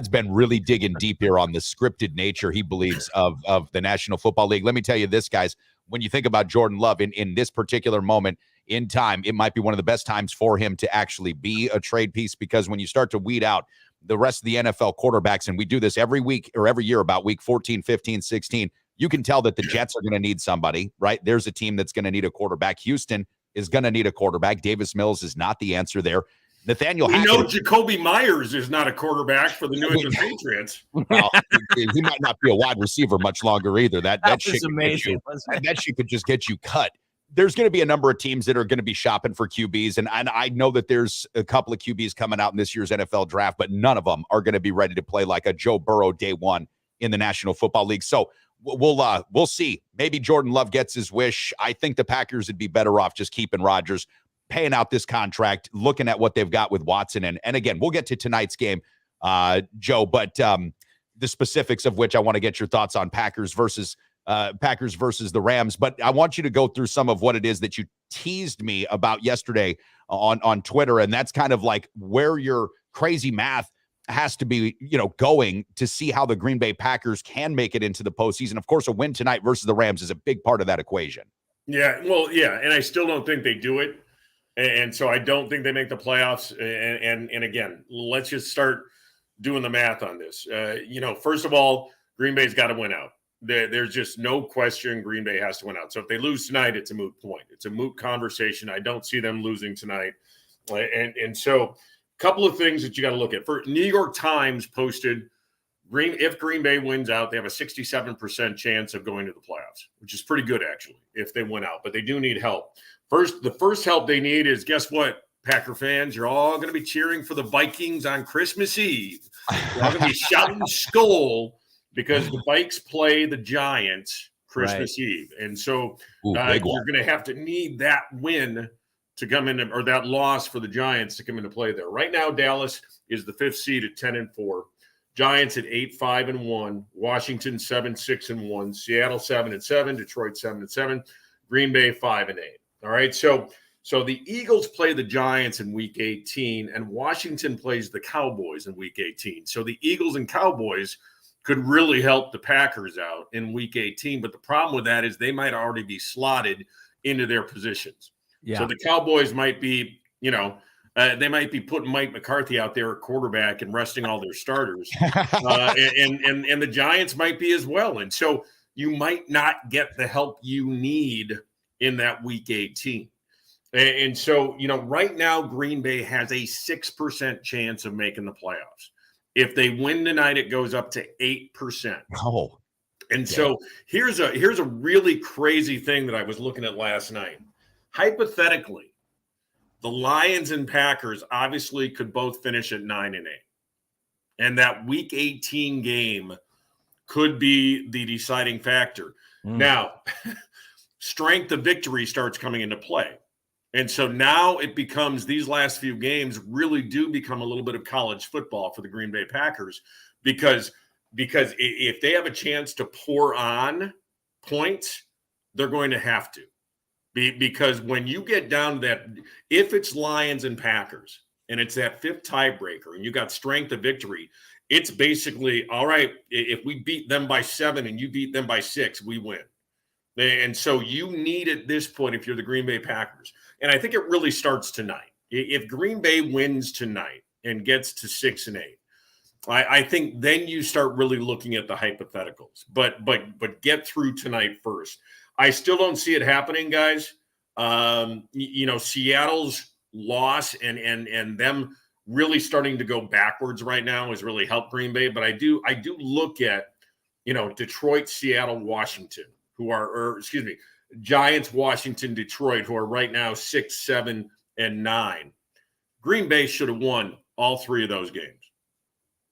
Speaker 2: been really digging deep here on the scripted nature, he believes, of the National Football League. Let me tell you this, guys. When you think about Jordan Love in this particular moment in time, it might be one of the best times for him to actually be a trade piece, because when you start to weed out the rest of the NFL quarterbacks, and we do this every week or every year about week 14, 15, 16, you can tell that the Jets are going to need somebody, right? There's a team that's going to need a quarterback. Houston is going to need a quarterback. Davis Mills is not the answer there. Nathaniel
Speaker 7: We
Speaker 2: Hackett,
Speaker 7: know Jacoby Myers is not a quarterback for the New England Patriots.
Speaker 2: Well, he might not be a wide receiver much longer either. That shit
Speaker 1: amazing.
Speaker 2: That shit could just get you cut. There's going to be a number of teams that are going to be shopping for QBs, and I know that there's a couple of QBs coming out in this year's NFL draft, but none of them are going to be ready to play like a Joe Burrow day one in the National Football League. So we'll see. Maybe Jordan Love gets his wish. I think the Packers would be better off just keeping Rodgers, paying out this contract, looking at what they've got with Watson, and again, we'll get to tonight's game, Joe, but the specifics of which I want to get your thoughts on Packers versus the Rams. But I want you to go through some of what it is that you teased me about yesterday on Twitter. And that's kind of like where your crazy math has to be, going to see how the Green Bay Packers can make it into the postseason. Of course, a win tonight versus the Rams is a big part of that equation.
Speaker 7: Yeah, well, yeah. And I still don't think they do it. And so I don't think they make the playoffs. And again, let's just start doing the math on this. First of all, Green Bay's got to win out. There's just no question Green Bay has to win out. So if they lose tonight, it's a moot point. It's a moot conversation. I don't see them losing tonight. And so a couple of things that you got to look at. For New York Times posted, if Green Bay wins out, they have a 67% chance of going to the playoffs, which is pretty good, actually, if they win out. But they do need help. The first help they need is, guess what, Packer fans? You're all going to be cheering for the Vikings on Christmas Eve. You're all going to be shouting Skol, because the Vikes play the Giants Christmas Eve. And so you're going to have to need that win to come in, or that loss for the Giants to come into play there. Right now, Dallas is the 5th seed at 10-4. Giants at 8-5-1. Washington 7-6-1. Seattle 7-7. Detroit 7-7. Green Bay 5-8. All right. So the Eagles play the Giants in week 18, and Washington plays the Cowboys in week 18. So the Eagles and Cowboys could really help the Packers out in week 18. But the problem with that is they might already be slotted into their positions. Yeah. So the Cowboys might be, they might be putting Mike McCarthy out there at quarterback and resting all their starters. And the Giants might be as well. And so you might not get the help you need in that week 18. And so, right now, Green Bay has a 6% chance of making the playoffs. If they win tonight, it goes up to 8%.
Speaker 2: Oh.
Speaker 7: And so here's a really crazy thing that I was looking at last night. Hypothetically, the Lions and Packers obviously could both finish at 9-8. And that week 18 game could be the deciding factor. Now, strength of victory starts coming into play. And so now it becomes, these last few games really do become a little bit of college football for the Green Bay Packers, because if they have a chance to pour on points, they're going to have to. because when you get down to that, if it's Lions and Packers and it's that fifth tiebreaker and you got strength of victory, it's basically, all right, if we beat them by 7 and you beat them by 6, we win. And so you need at this point, if you're the Green Bay Packers, and I think it really starts tonight. If Green Bay wins tonight and gets to 6 and 8, I think then you start really looking at the hypotheticals. But get through tonight first. I still don't see it happening, guys. Seattle's loss and them really starting to go backwards right now has really helped Green Bay. But I do look at, Detroit, Seattle, Washington, Giants, Washington, Detroit, who are right now 6, 7, and 9. Green Bay should have won all 3 of those games.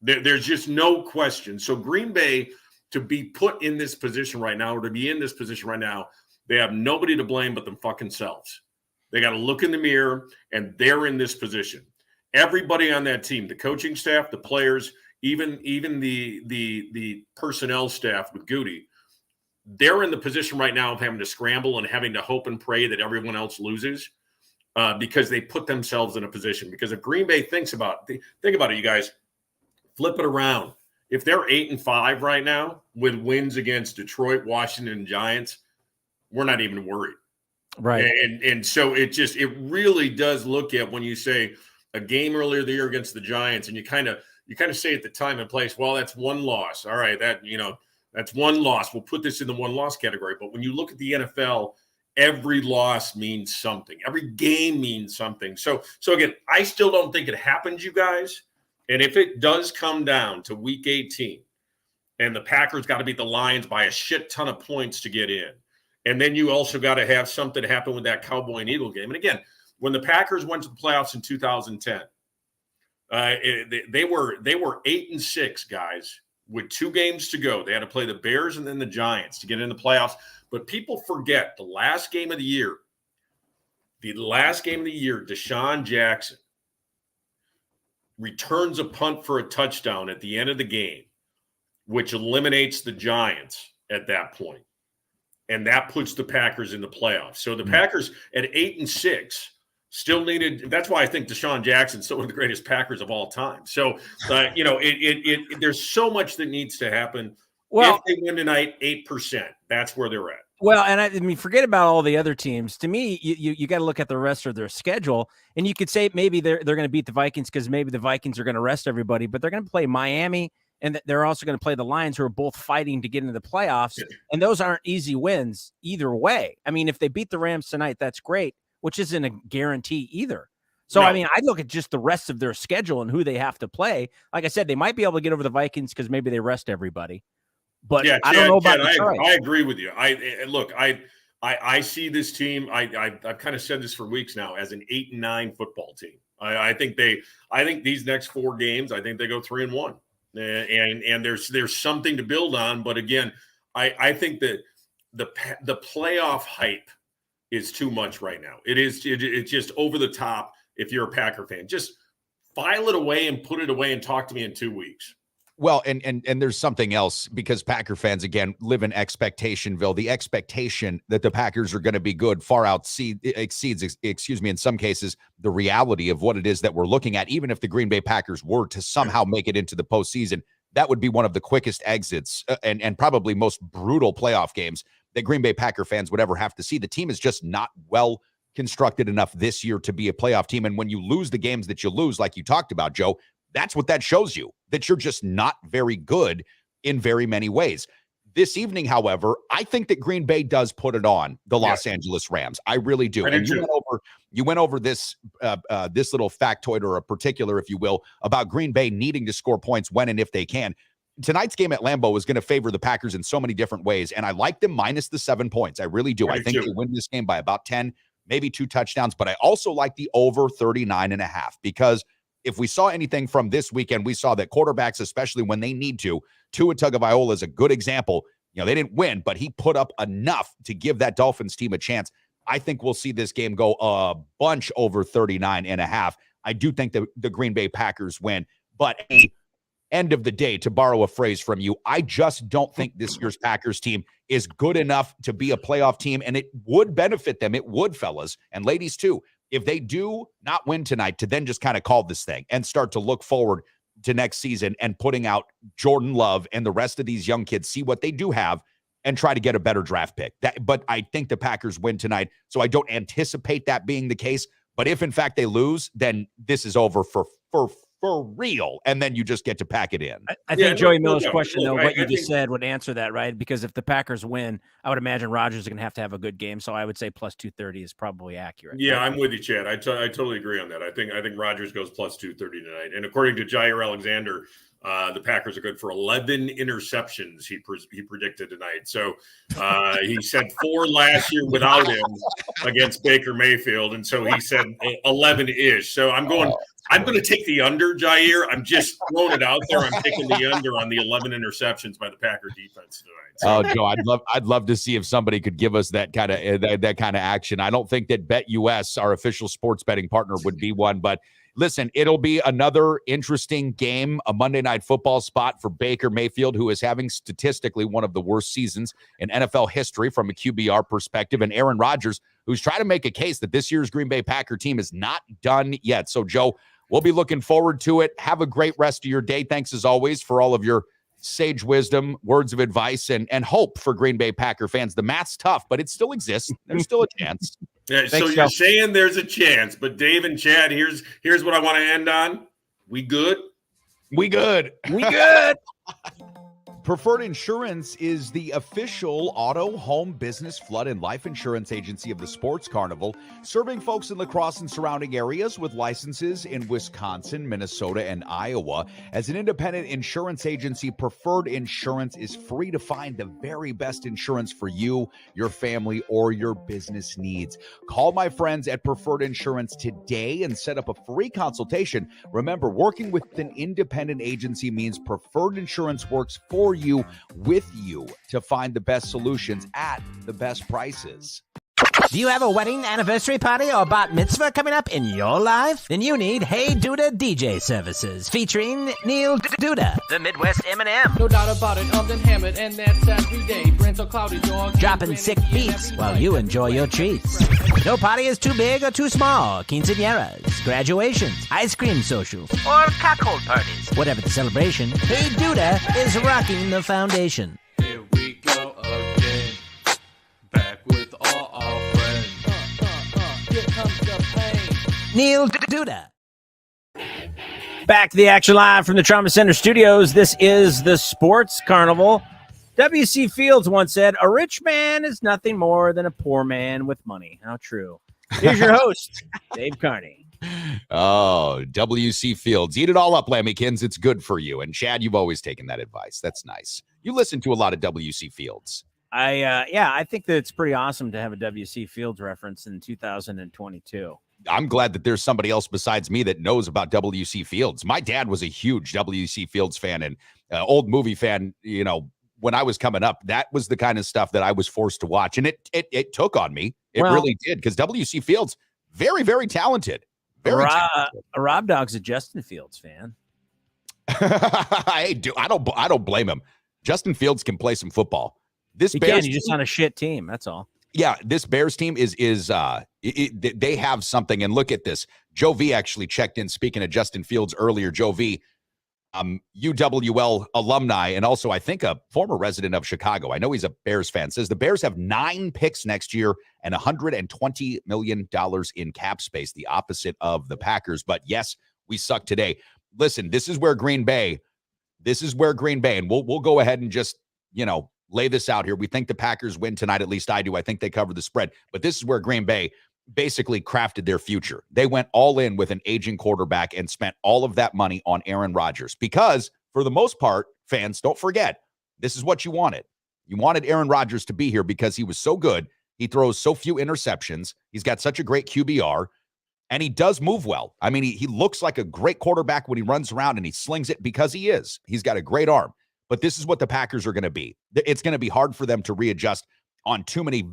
Speaker 7: There's just no question. So Green Bay, to be put in this position right now, or to be in this position right now, they have nobody to blame but them fucking selves. They got to look in the mirror, and they're in this position. Everybody on that team, the coaching staff, the players, even the personnel staff with Goody, they're in the position right now of having to scramble and having to hope and pray that everyone else loses because they put themselves in a position. Because if Green Bay think about it, you guys, flip it around. If they're 8-5 right now with wins against Detroit, Washington, and Giants, we're not even worried.
Speaker 1: Right.
Speaker 7: And so it really does look at when you say a game earlier the year against the Giants, and you kind of say at the time and place, well, that's one loss. All right, that's one loss. We'll put this in the one loss category. But when you look at the NFL, every loss means something. Every game means something. So again, I still don't think it happens, you guys. And if it does come down to week 18 and the Packers got to beat the Lions by a shit ton of points to get in, and then you also got to have something happen with that Cowboy and Eagle game. And again, when the Packers went to the playoffs in 2010, they were 8-6, guys, with 2 games to go. They had to play the Bears and then the Giants to get in the playoffs. But people forget the last game of the year, Deshaun Jackson returns a punt for a touchdown at the end of the game, which eliminates the Giants at that point. And that puts the Packers in the playoffs. So the Packers at 8-6 still needed. That's why I think Deshaun Jackson's still one of the greatest Packers of all time. So, there's so much that needs to happen. Well, if they win tonight, 8%, that's where they're at.
Speaker 1: Well, and I mean, forget about all the other teams. To me, you got to look at the rest of their schedule, and you could say maybe they're going to beat the Vikings because maybe the Vikings are going to rest everybody, but they're going to play Miami, and they're also going to play the Lions, who are both fighting to get into the playoffs, and those aren't easy wins either way. I mean, if they beat the Rams tonight, that's great, which isn't a guarantee either. So, no. I mean, I look at just the rest of their schedule and who they have to play. Like I said, they might be able to get over the Vikings because maybe they rest everybody. But yeah, I don't know about Detroit.
Speaker 7: I agree with you. I see this team. I've kind of said this for weeks now as an 8-9 football team. I think these next 4 games, I think they go 3-1, and there's something to build on. But again, I think that the playoff hype is too much right now. It's just over the top. If you're a Packer fan, just file it away and put it away and talk to me in 2 weeks.
Speaker 2: Well, and there's something else, because Packer fans, again, live in expectationville. The expectation that the Packers are going to be good far exceeds, in some cases, the reality of what it is that we're looking at. Even if the Green Bay Packers were to somehow make it into the postseason, that would be one of the quickest exits and probably most brutal playoff games that Green Bay Packer fans would ever have to see. The team is just not well constructed enough this year to be a playoff team. And when you lose the games that you lose, like you talked about, Joe, that's what that shows you, that you're just not very good in very many ways. This evening, however, I think that Green Bay does put it on the Los Angeles Rams. I really do. And you went over this this little factoid, or a particular, if you will, about Green Bay needing to score points when and if they can. Tonight's game at Lambeau is going to favor the Packers in so many different ways, and I like them minus the 7 points. I really do. I think they win this game by about 10, maybe 2 touchdowns, but I also like the over 39.5, because if we saw anything from this weekend, we saw that quarterbacks, especially when they need to, Tua Tagovailoa is a good example. You know, they didn't win, but he put up enough to give that Dolphins team a chance. I think we'll see this game go a bunch over 39.5. I do think the Green Bay Packers win, but end of the day, to borrow a phrase from you, I just don't think this year's Packers team is good enough to be a playoff team, and it would benefit them. It would, fellas and ladies too, if they do not win tonight, to then just kind of call this thing and start to look forward to next season and putting out Jordan Love and the rest of these young kids, see what they do have, and try to get a better draft pick. But I think the Packers win tonight, so I don't anticipate that being the case. But if, in fact, they lose, then this is over for real, and then you just get to pack it in.
Speaker 1: I think Joey Miller's question, though, what you just said would answer that, right? Because if the Packers win, I would imagine Rodgers is going to have a good game, so I would say plus 230 is probably accurate.
Speaker 7: Yeah, I'm with you, Chad. I totally agree on that. I think Rodgers goes plus 230 tonight. And according to Jair Alexander, the Packers are good for 11 interceptions, he predicted tonight. So he said 4 last year without him against Baker Mayfield, and so he said 11-ish. So I'm going to take the under, Jair. I'm just throwing it out there. I'm taking the under on the 11 interceptions by the Packer defense tonight. So.
Speaker 2: Oh, Joe, I'd love to see if somebody could give us that kind of action. I don't think that BetUS, our official sports betting partner, would be one, but listen, it'll be another interesting game, a Monday Night Football spot for Baker Mayfield, who is having statistically one of the worst seasons in NFL history from a QBR perspective, and Aaron Rodgers, who's trying to make a case that this year's Green Bay Packer team is not done yet. So, Joe, we'll be looking forward to it. Have a great rest of your day. Thanks, as always, for all of your sage wisdom, words of advice, and hope for Green Bay Packer fans. The math's tough, but it still exists. There's still a chance.
Speaker 7: Yeah, so you're saying there's a chance, but Dave and Chad, here's what I want to end on. We good?
Speaker 2: We good.
Speaker 1: We good.
Speaker 2: Preferred Insurance is the official auto, home, business, flood, and life insurance agency of the Sports Carnival, serving folks in La Crosse and surrounding areas with licenses in Wisconsin, Minnesota, and Iowa. As an independent insurance agency, Preferred Insurance is free to find the very best insurance for you, your family, or your business needs. Call my friends at Preferred Insurance today and set up a free consultation. Remember, working with an independent agency means Preferred Insurance works for you, with you, to find the best solutions at the best prices.
Speaker 6: Do you have a wedding, anniversary party, or bat mitzvah coming up in your life? Then you need Hey Duda DJ services featuring Neil Duda, the Midwest Eminem.
Speaker 8: No doubt about it, I'm then hammered, and that's every day. Brand so cloudy, dog.
Speaker 6: Dropping sick beats while you enjoy your treats. No party is too big or too small. Quinceañeras, graduations, ice cream socials, or cockhold parties. Whatever the celebration, Hey Duda is rocking the foundation.
Speaker 8: Here we go again. Back with all our friends. Here comes the pain.
Speaker 6: Neil Duda.
Speaker 1: Back to the action live from the Trauma Center studios. This is the Sports Carnival. W.C. Fields once said, "A rich man is nothing more than a poor man with money." How true. Here's your host, Dave Carney.
Speaker 2: Oh, W.C. Fields. Eat it all up, Lammykins. It's good for you. And Chad, you've always taken that advice. That's nice. You listen to a lot of W.C. Fields.
Speaker 1: I think that it's pretty awesome to have a W.C. Fields reference in 2022.
Speaker 2: I'm glad that there's somebody else besides me that knows about W.C. Fields. My dad was a huge W.C. Fields fan and old movie fan. You know, when I was coming up, that was the kind of stuff that I was forced to watch. And it took on me. It really did, because W.C. Fields, very, very talented. Very talented.
Speaker 1: Rob Dog's a Justin Fields fan.
Speaker 2: I don't blame him. Justin Fields can play some football. He's
Speaker 1: just on a shit team. That's all.
Speaker 2: Yeah, this Bears team they have something. And look at this. Joe V actually checked in, speaking of Justin Fields earlier. Joe V, UWL alumni, and also I think a former resident of Chicago. I know he's a Bears fan. Says the Bears have 9 picks next year and $120 million in cap space, the opposite of the Packers. But yes, we suck today. Listen, this is where Green Bay, and we'll go ahead and just, lay this out here. We think the Packers win tonight. At least I do. I think they cover the spread. But this is where Green Bay basically crafted their future. They went all in with an aging quarterback and spent all of that money on Aaron Rodgers because, for the most part, fans, don't forget, this is what you wanted. You wanted Aaron Rodgers to be here because he was so good. He throws so few interceptions. He's got such a great QBR, and he does move well. I mean, he looks like a great quarterback when he runs around, and he slings it because he is. He's got a great arm. But this is what the Packers are going to be. It's going to be hard for them to readjust on too many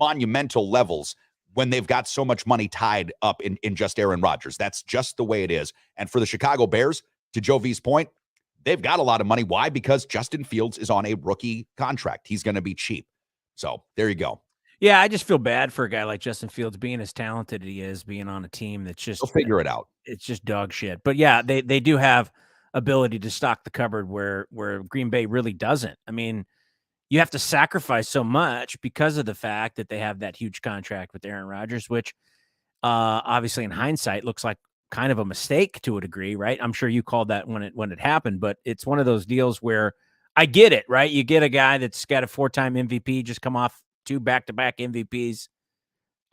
Speaker 2: monumental levels when they've got so much money tied up in just Aaron Rodgers. That's just the way it is. And for the Chicago Bears, to Joe V's point, they've got a lot of money. Why? Because Justin Fields is on a rookie contract. He's going to be cheap. So there you go.
Speaker 1: Yeah, I just feel bad for a guy like Justin Fields being as talented as he is, being on a team that's just
Speaker 2: He'll figure it out.
Speaker 1: It's just dog shit. But yeah, they do have ability to stock the cupboard where Green Bay really doesn't. I mean, you have to sacrifice so much because of the fact that they have that huge contract with Aaron Rodgers, which obviously in hindsight looks like kind of a mistake to a degree, right? I'm sure you called that when it happened, but it's one of those deals where I get it, right? You get a guy that's got a 4-time MVP, just come off 2 back-to-back MVPs.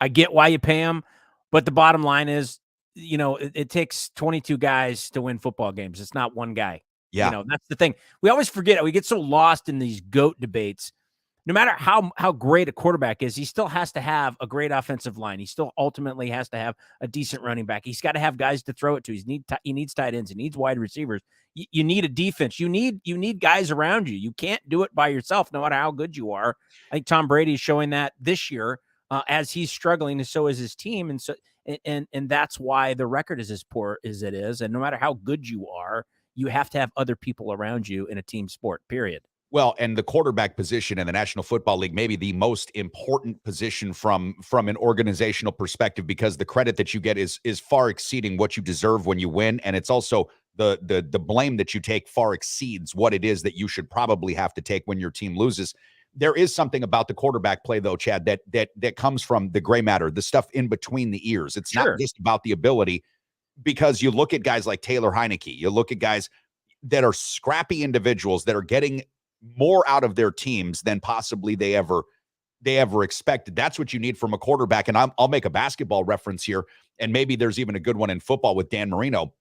Speaker 1: I get why you pay him, but the bottom line is, it takes 22 guys to win football games. It's not one guy.
Speaker 2: Yeah.
Speaker 1: That's the thing. We always forget it. We get so lost in these GOAT debates. No matter how great a quarterback is, he still has to have a great offensive line. He still ultimately has to have a decent running back. He's got to have guys to throw it to. He needs tight ends. He needs wide receivers. You need a defense. You need guys around you. You can't do it by yourself, no matter how good you are. I think Tom Brady is showing that this year as he's struggling, and so is his team. And so and that's why the record is as poor as it is. And no matter how good you are, you have to have other people around you in a team sport, period.
Speaker 2: Well, and the quarterback position in the National Football League, maybe the most important position from an organizational perspective, because the credit that you get is far exceeding what you deserve when you win. And it's also the blame that you take far exceeds what it is that you should probably have to take when your team loses. There is something about the quarterback play, though, Chad, that comes from the gray matter, the stuff in between the ears. It's not just about the ability, because you look at guys like Taylor Heineke, you look at guys that are scrappy individuals that are getting more out of their teams than possibly they ever expected. That's what you need from a quarterback. And I'll make a basketball reference here, and maybe there's even a good one in football with Dan Marino.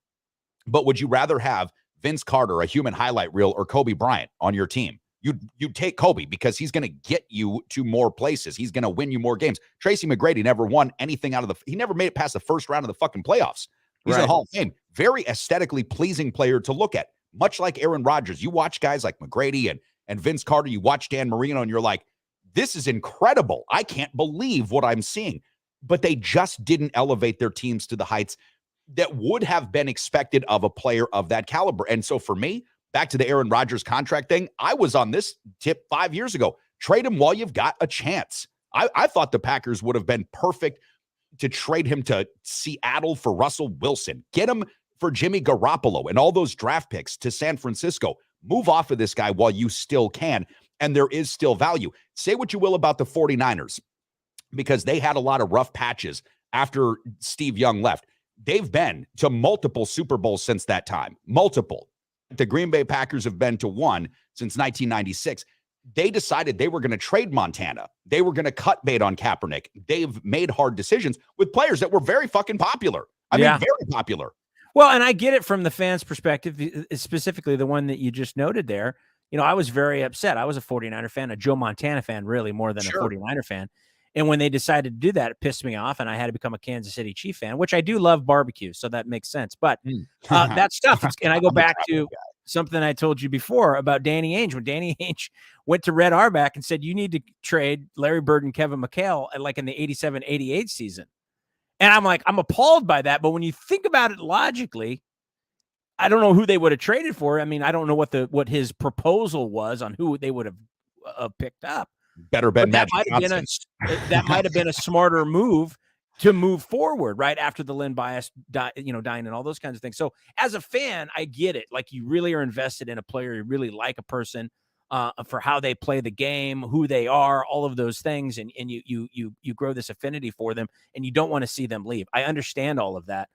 Speaker 2: But would you rather have Vince Carter, a human highlight reel, or Kobe Bryant on your team? You take Kobe because he's going to get you to more places. He's going to win you more games. Tracy McGrady never won anything he never made it past the first round of the fucking playoffs. He's in the Hall of Fame. Very aesthetically pleasing player to look at. Much like Aaron Rodgers. You watch guys like McGrady and Vince Carter, you watch Dan Marino, and you're like, this is incredible. I can't believe what I'm seeing. But they just didn't elevate their teams to the heights that would have been expected of a player of that caliber. And so for me, back to the Aaron Rodgers contract thing, I was on this tip 5 years ago. Trade him while you've got a chance. I thought the Packers would have been perfect to trade him to Seattle for Russell Wilson. Get him for Jimmy Garoppolo and all those draft picks to San Francisco. Move off of this guy while you still can, and there is still value. Say what you will about the 49ers, because they had a lot of rough patches after Steve Young left. They've been to multiple Super Bowls since that time. Multiple. The Green Bay Packers have been to one since 1996. They decided they were going to trade Montana. They were going to cut bait on Kaepernick. They've made hard decisions with players that were very fucking popular. I mean, very popular.
Speaker 1: Well, and I get it from the fans' perspective, specifically the one that you just noted there. I was very upset. I was a 49er fan, a Joe Montana fan, really, more than a 49er fan. And when they decided to do that, it pissed me off, and I had to become a Kansas City Chief fan, which I do love barbecue, so that makes sense. But that stuff, and I go back to something I told you before about Danny Ainge. When Danny Ainge went to Red Auerbach and said, you need to trade Larry Bird and Kevin McHale like in the 87-88 season. And I'm like, I'm appalled by that. But when you think about it logically, I don't know who they would have traded for. I mean, I don't know what his proposal was on who they would have picked up.
Speaker 2: Better Ben
Speaker 1: That might have been a smarter move to move forward right after the Lynn Bias dying and all those kinds of things. So as a fan, I get it. Like, you really are invested in a player. You really like a person for how they play the game, who they are, all of those things. And you grow this affinity for them, and you don't want to see them leave. I understand all of that,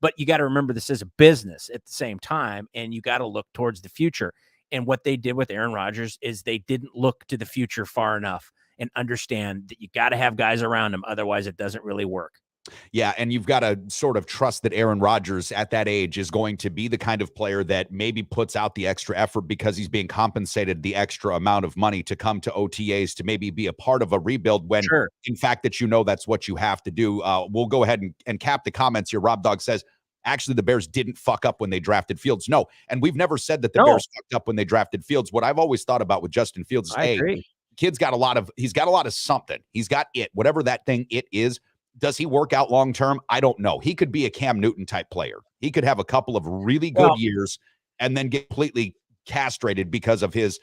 Speaker 1: but you got to remember this is a business at the same time, and you got to look towards the future. And what they did with Aaron Rodgers is they didn't look to the future far enough and understand that you got to have guys around him. Otherwise, it doesn't really work.
Speaker 2: Yeah, and you've got to sort of trust that Aaron Rodgers at that age is going to be the kind of player that maybe puts out the extra effort because he's being compensated the extra amount of money to come to OTAs to maybe be a part of a rebuild when, in fact, that's what you have to do. We'll go ahead and cap the comments here. Rob Dog says, actually, the Bears didn't fuck up when they drafted Fields. No, and we've never said that the Bears fucked up when they drafted Fields. What I've always thought about with Justin Fields is, he's got a lot of something. He's got it, whatever that thing it is. Does he work out long term? I don't know. He could be a Cam Newton type player. He could have a couple of really good years and then get completely castrated because of his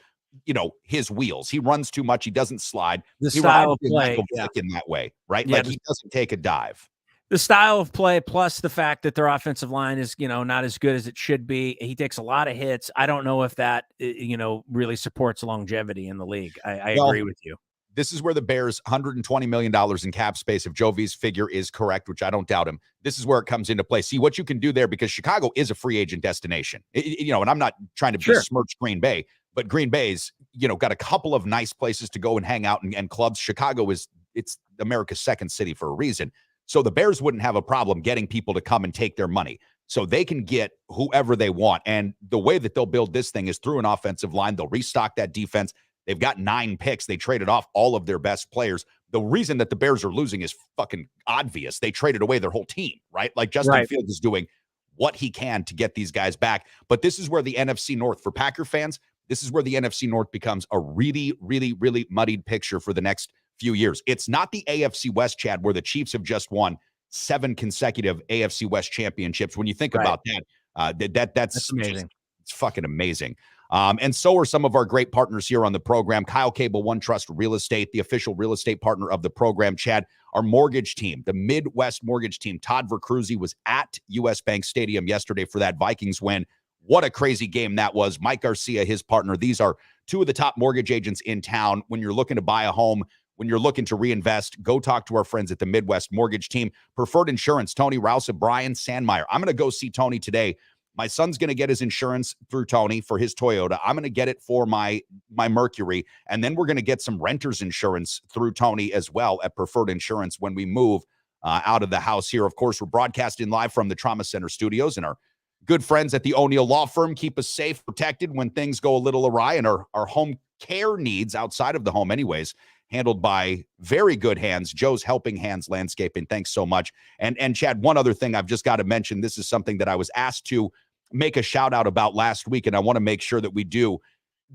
Speaker 2: wheels. He runs too much. He doesn't slide.
Speaker 1: The
Speaker 2: He
Speaker 1: style of
Speaker 2: rides
Speaker 1: play
Speaker 2: in that way, right?
Speaker 1: Yeah,
Speaker 2: like he doesn't take a dive.
Speaker 1: The style of play plus the fact that their offensive line is, not as good as it should be. He takes a lot of hits. I don't know if that, really supports longevity in the league. I agree with you.
Speaker 2: This is where the Bears' $120 million in cap space, if Jovi's figure is correct, which I don't doubt him, this is where it comes into play. See what you can do there, because Chicago is a free agent destination. And I'm not trying to besmirch Green Bay, but Green Bay's, got a couple of nice places to go and hang out and clubs. Chicago it's America's second city for a reason. So the Bears wouldn't have a problem getting people to come and take their money. So they can get whoever they want. And the way that they'll build this thing is through an offensive line. They'll restock that defense. They've got 9 picks. They traded off all of their best players. The reason that the Bears are losing is fucking obvious. They traded away their whole team, right? Like Justin Fields is doing what he can to get these guys back. But this is where the NFC North, for Packer fans, this is where the NFC North becomes a really, really, really muddied picture for the next few years. It's not the AFC West, Chad, where the Chiefs have just won 7 consecutive AFC West championships. When you think about that, that's
Speaker 1: amazing.
Speaker 2: It's fucking amazing. And so are some of our great partners here on the program. Kyle Cable, One Trust Real Estate, the official real estate partner of the program. Chad, our mortgage team, the Midwest mortgage team, Todd Vercruyze was at US Bank Stadium yesterday for that Vikings win. What a crazy game that was. Mike Garcia, his partner. These are 2 of the top mortgage agents in town. When you're looking to buy a home, when you're looking to reinvest, go talk to our friends at the Midwest Mortgage Team. Preferred Insurance, Tony Rouse, Brian Sandmeyer. I'm going to go see Tony today. My son's going to get his insurance through Tony for his Toyota. I'm going to get it for my Mercury. And then we're going to get some renter's insurance through Tony as well at Preferred Insurance when we move out of the house here. Of course, we're broadcasting live from the Trauma Center studios, and our good friends at the O'Neill Law Firm keep us safe, protected when things go a little awry, and our home care needs outside of the home anyways, handled by very good hands. Joe's Helping Hands Landscaping. Thanks so much. And Chad, one other thing I've just got to mention. This is something that I was asked to make a shout out about last week, and I want to make sure that we do.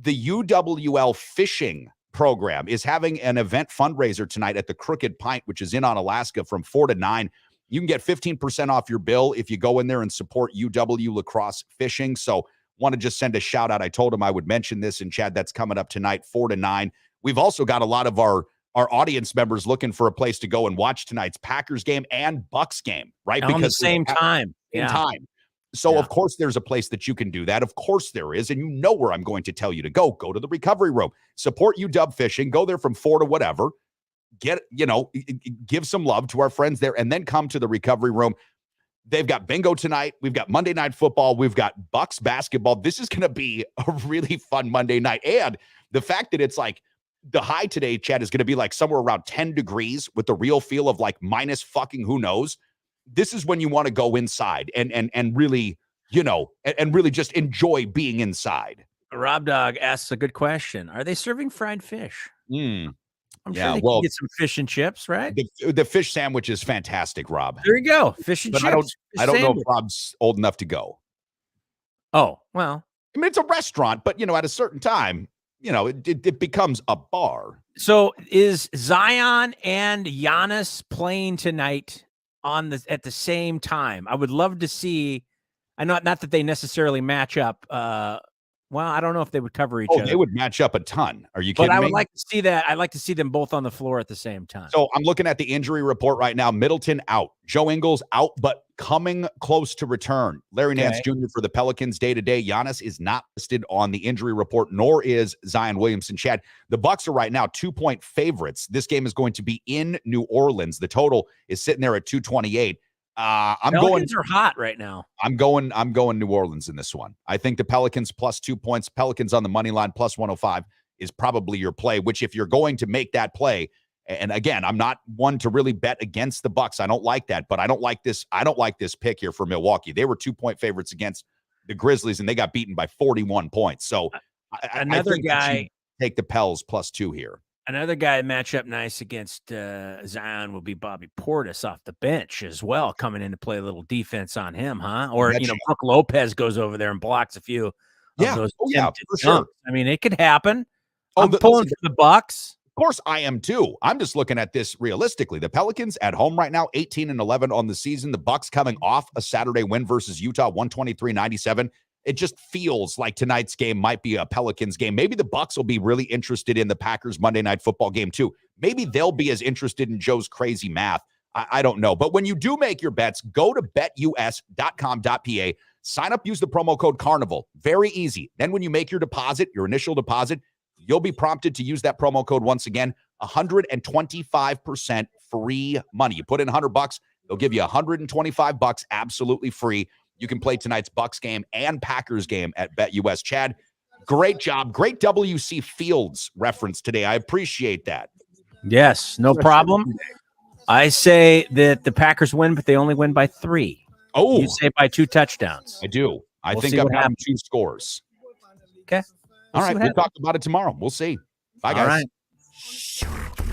Speaker 2: The UWL fishing program is having an event fundraiser tonight at the Crooked Pint, which is in on Alaska, from 4 to 9. You can get 15% off your bill if you go in there and support UW Lacrosse Fishing. So want to just send a shout out. I told him I would mention this, and Chad, that's coming up tonight, 4 to 9. We've also got a lot of our audience members looking for a place to go and watch tonight's Packers game and Bucks game, right?
Speaker 1: On the same time.
Speaker 2: So, of course, there's a place that you can do that. Of course there is. And you know where I'm going to tell you to go. Go to the recovery room. Support UW Fishing. Go there from 4 to whatever. Give some love to our friends there, and then come to the recovery room. They've got bingo tonight. We've got Monday Night Football. We've got Bucks basketball. This is going to be a really fun Monday night. And the fact that it's like the high today, Chad, is going to be like somewhere around 10 degrees with the real feel of like minus fucking who knows. This is when you want to go inside and really, and really just enjoy being inside.
Speaker 1: Rob Dog asks a good question. Are they serving fried fish? I'm sure they can get some fish and chips, right?
Speaker 2: The fish sandwich is fantastic, Rob.
Speaker 1: There you go. Fish and chips.
Speaker 2: I don't know if Rob's old enough to go.
Speaker 1: Oh, well.
Speaker 2: I mean, it's a restaurant, but, at a certain time, it becomes a bar.
Speaker 1: So is Zion and Giannis playing tonight at the same time? I would love to see. I know not that they necessarily match up. Well, I don't know if they would cover each other.
Speaker 2: They would match up a ton. Are you kidding me?
Speaker 1: But I would like to see that. I'd like to see them both on the floor at the same time.
Speaker 2: So I'm looking at the injury report right now. Middleton out. Joe Ingles out, but coming close to return. Larry Nance Jr. for the Pelicans day-to-day. Giannis is not listed on the injury report, nor is Zion Williamson. Chad, the Bucks are right now 2-point favorites. This game is going to be in New Orleans. The total is sitting there at 228.
Speaker 1: Pelicans are hot right now.
Speaker 2: I'm going New Orleans in this one. I think the Pelicans plus 2 points, Pelicans on the money line plus 105 is probably your play, which if you're going to make that play, and again, I'm not one to really bet against the Bucks. I don't like that, but I don't like this pick here for Milwaukee. They were 2-point favorites against the Grizzlies, and they got beaten by 41 points. So
Speaker 1: another guy
Speaker 2: take the Pels plus 2 here.
Speaker 1: Another guy match up nice against Zion will be Bobby Portis off the bench as well, coming in to play a little defense on him, huh? Or, Brook Lopez goes over there and blocks a few of those.
Speaker 2: For sure.
Speaker 1: I mean, it could happen. I'm pulling for the Bucks.
Speaker 2: Of course I am too. I'm just looking at this realistically. The Pelicans at home right now, 18-11 on the season. The Bucks coming off a Saturday win versus Utah, 123-97. it just feels like tonight's game might be a Pelicans game. Maybe the Bucks will be really interested in the Packers Monday Night Football game too. Maybe they'll be as interested in Joe's crazy math. I don't know. But when you do make your bets, go to betus.com.pa, sign up, use the promo code Carnival. Very easy. Then when you make your deposit, your initial deposit, you'll be prompted to use that promo code once again, 125% free money. You put in $100, they'll give you $125 absolutely free. You can play tonight's Bucks game and Packers game at BetUS. Chad, great job. Great WC Fields reference today. I appreciate that.
Speaker 1: Yes, no problem. I say that the Packers win, but they only win by 3.
Speaker 2: Oh,
Speaker 1: you say by 2 touchdowns.
Speaker 2: I do. I think I'm having 2 scores.
Speaker 1: Okay.
Speaker 2: All right. We'll talk about it tomorrow. We'll see. Bye, guys.
Speaker 1: All right.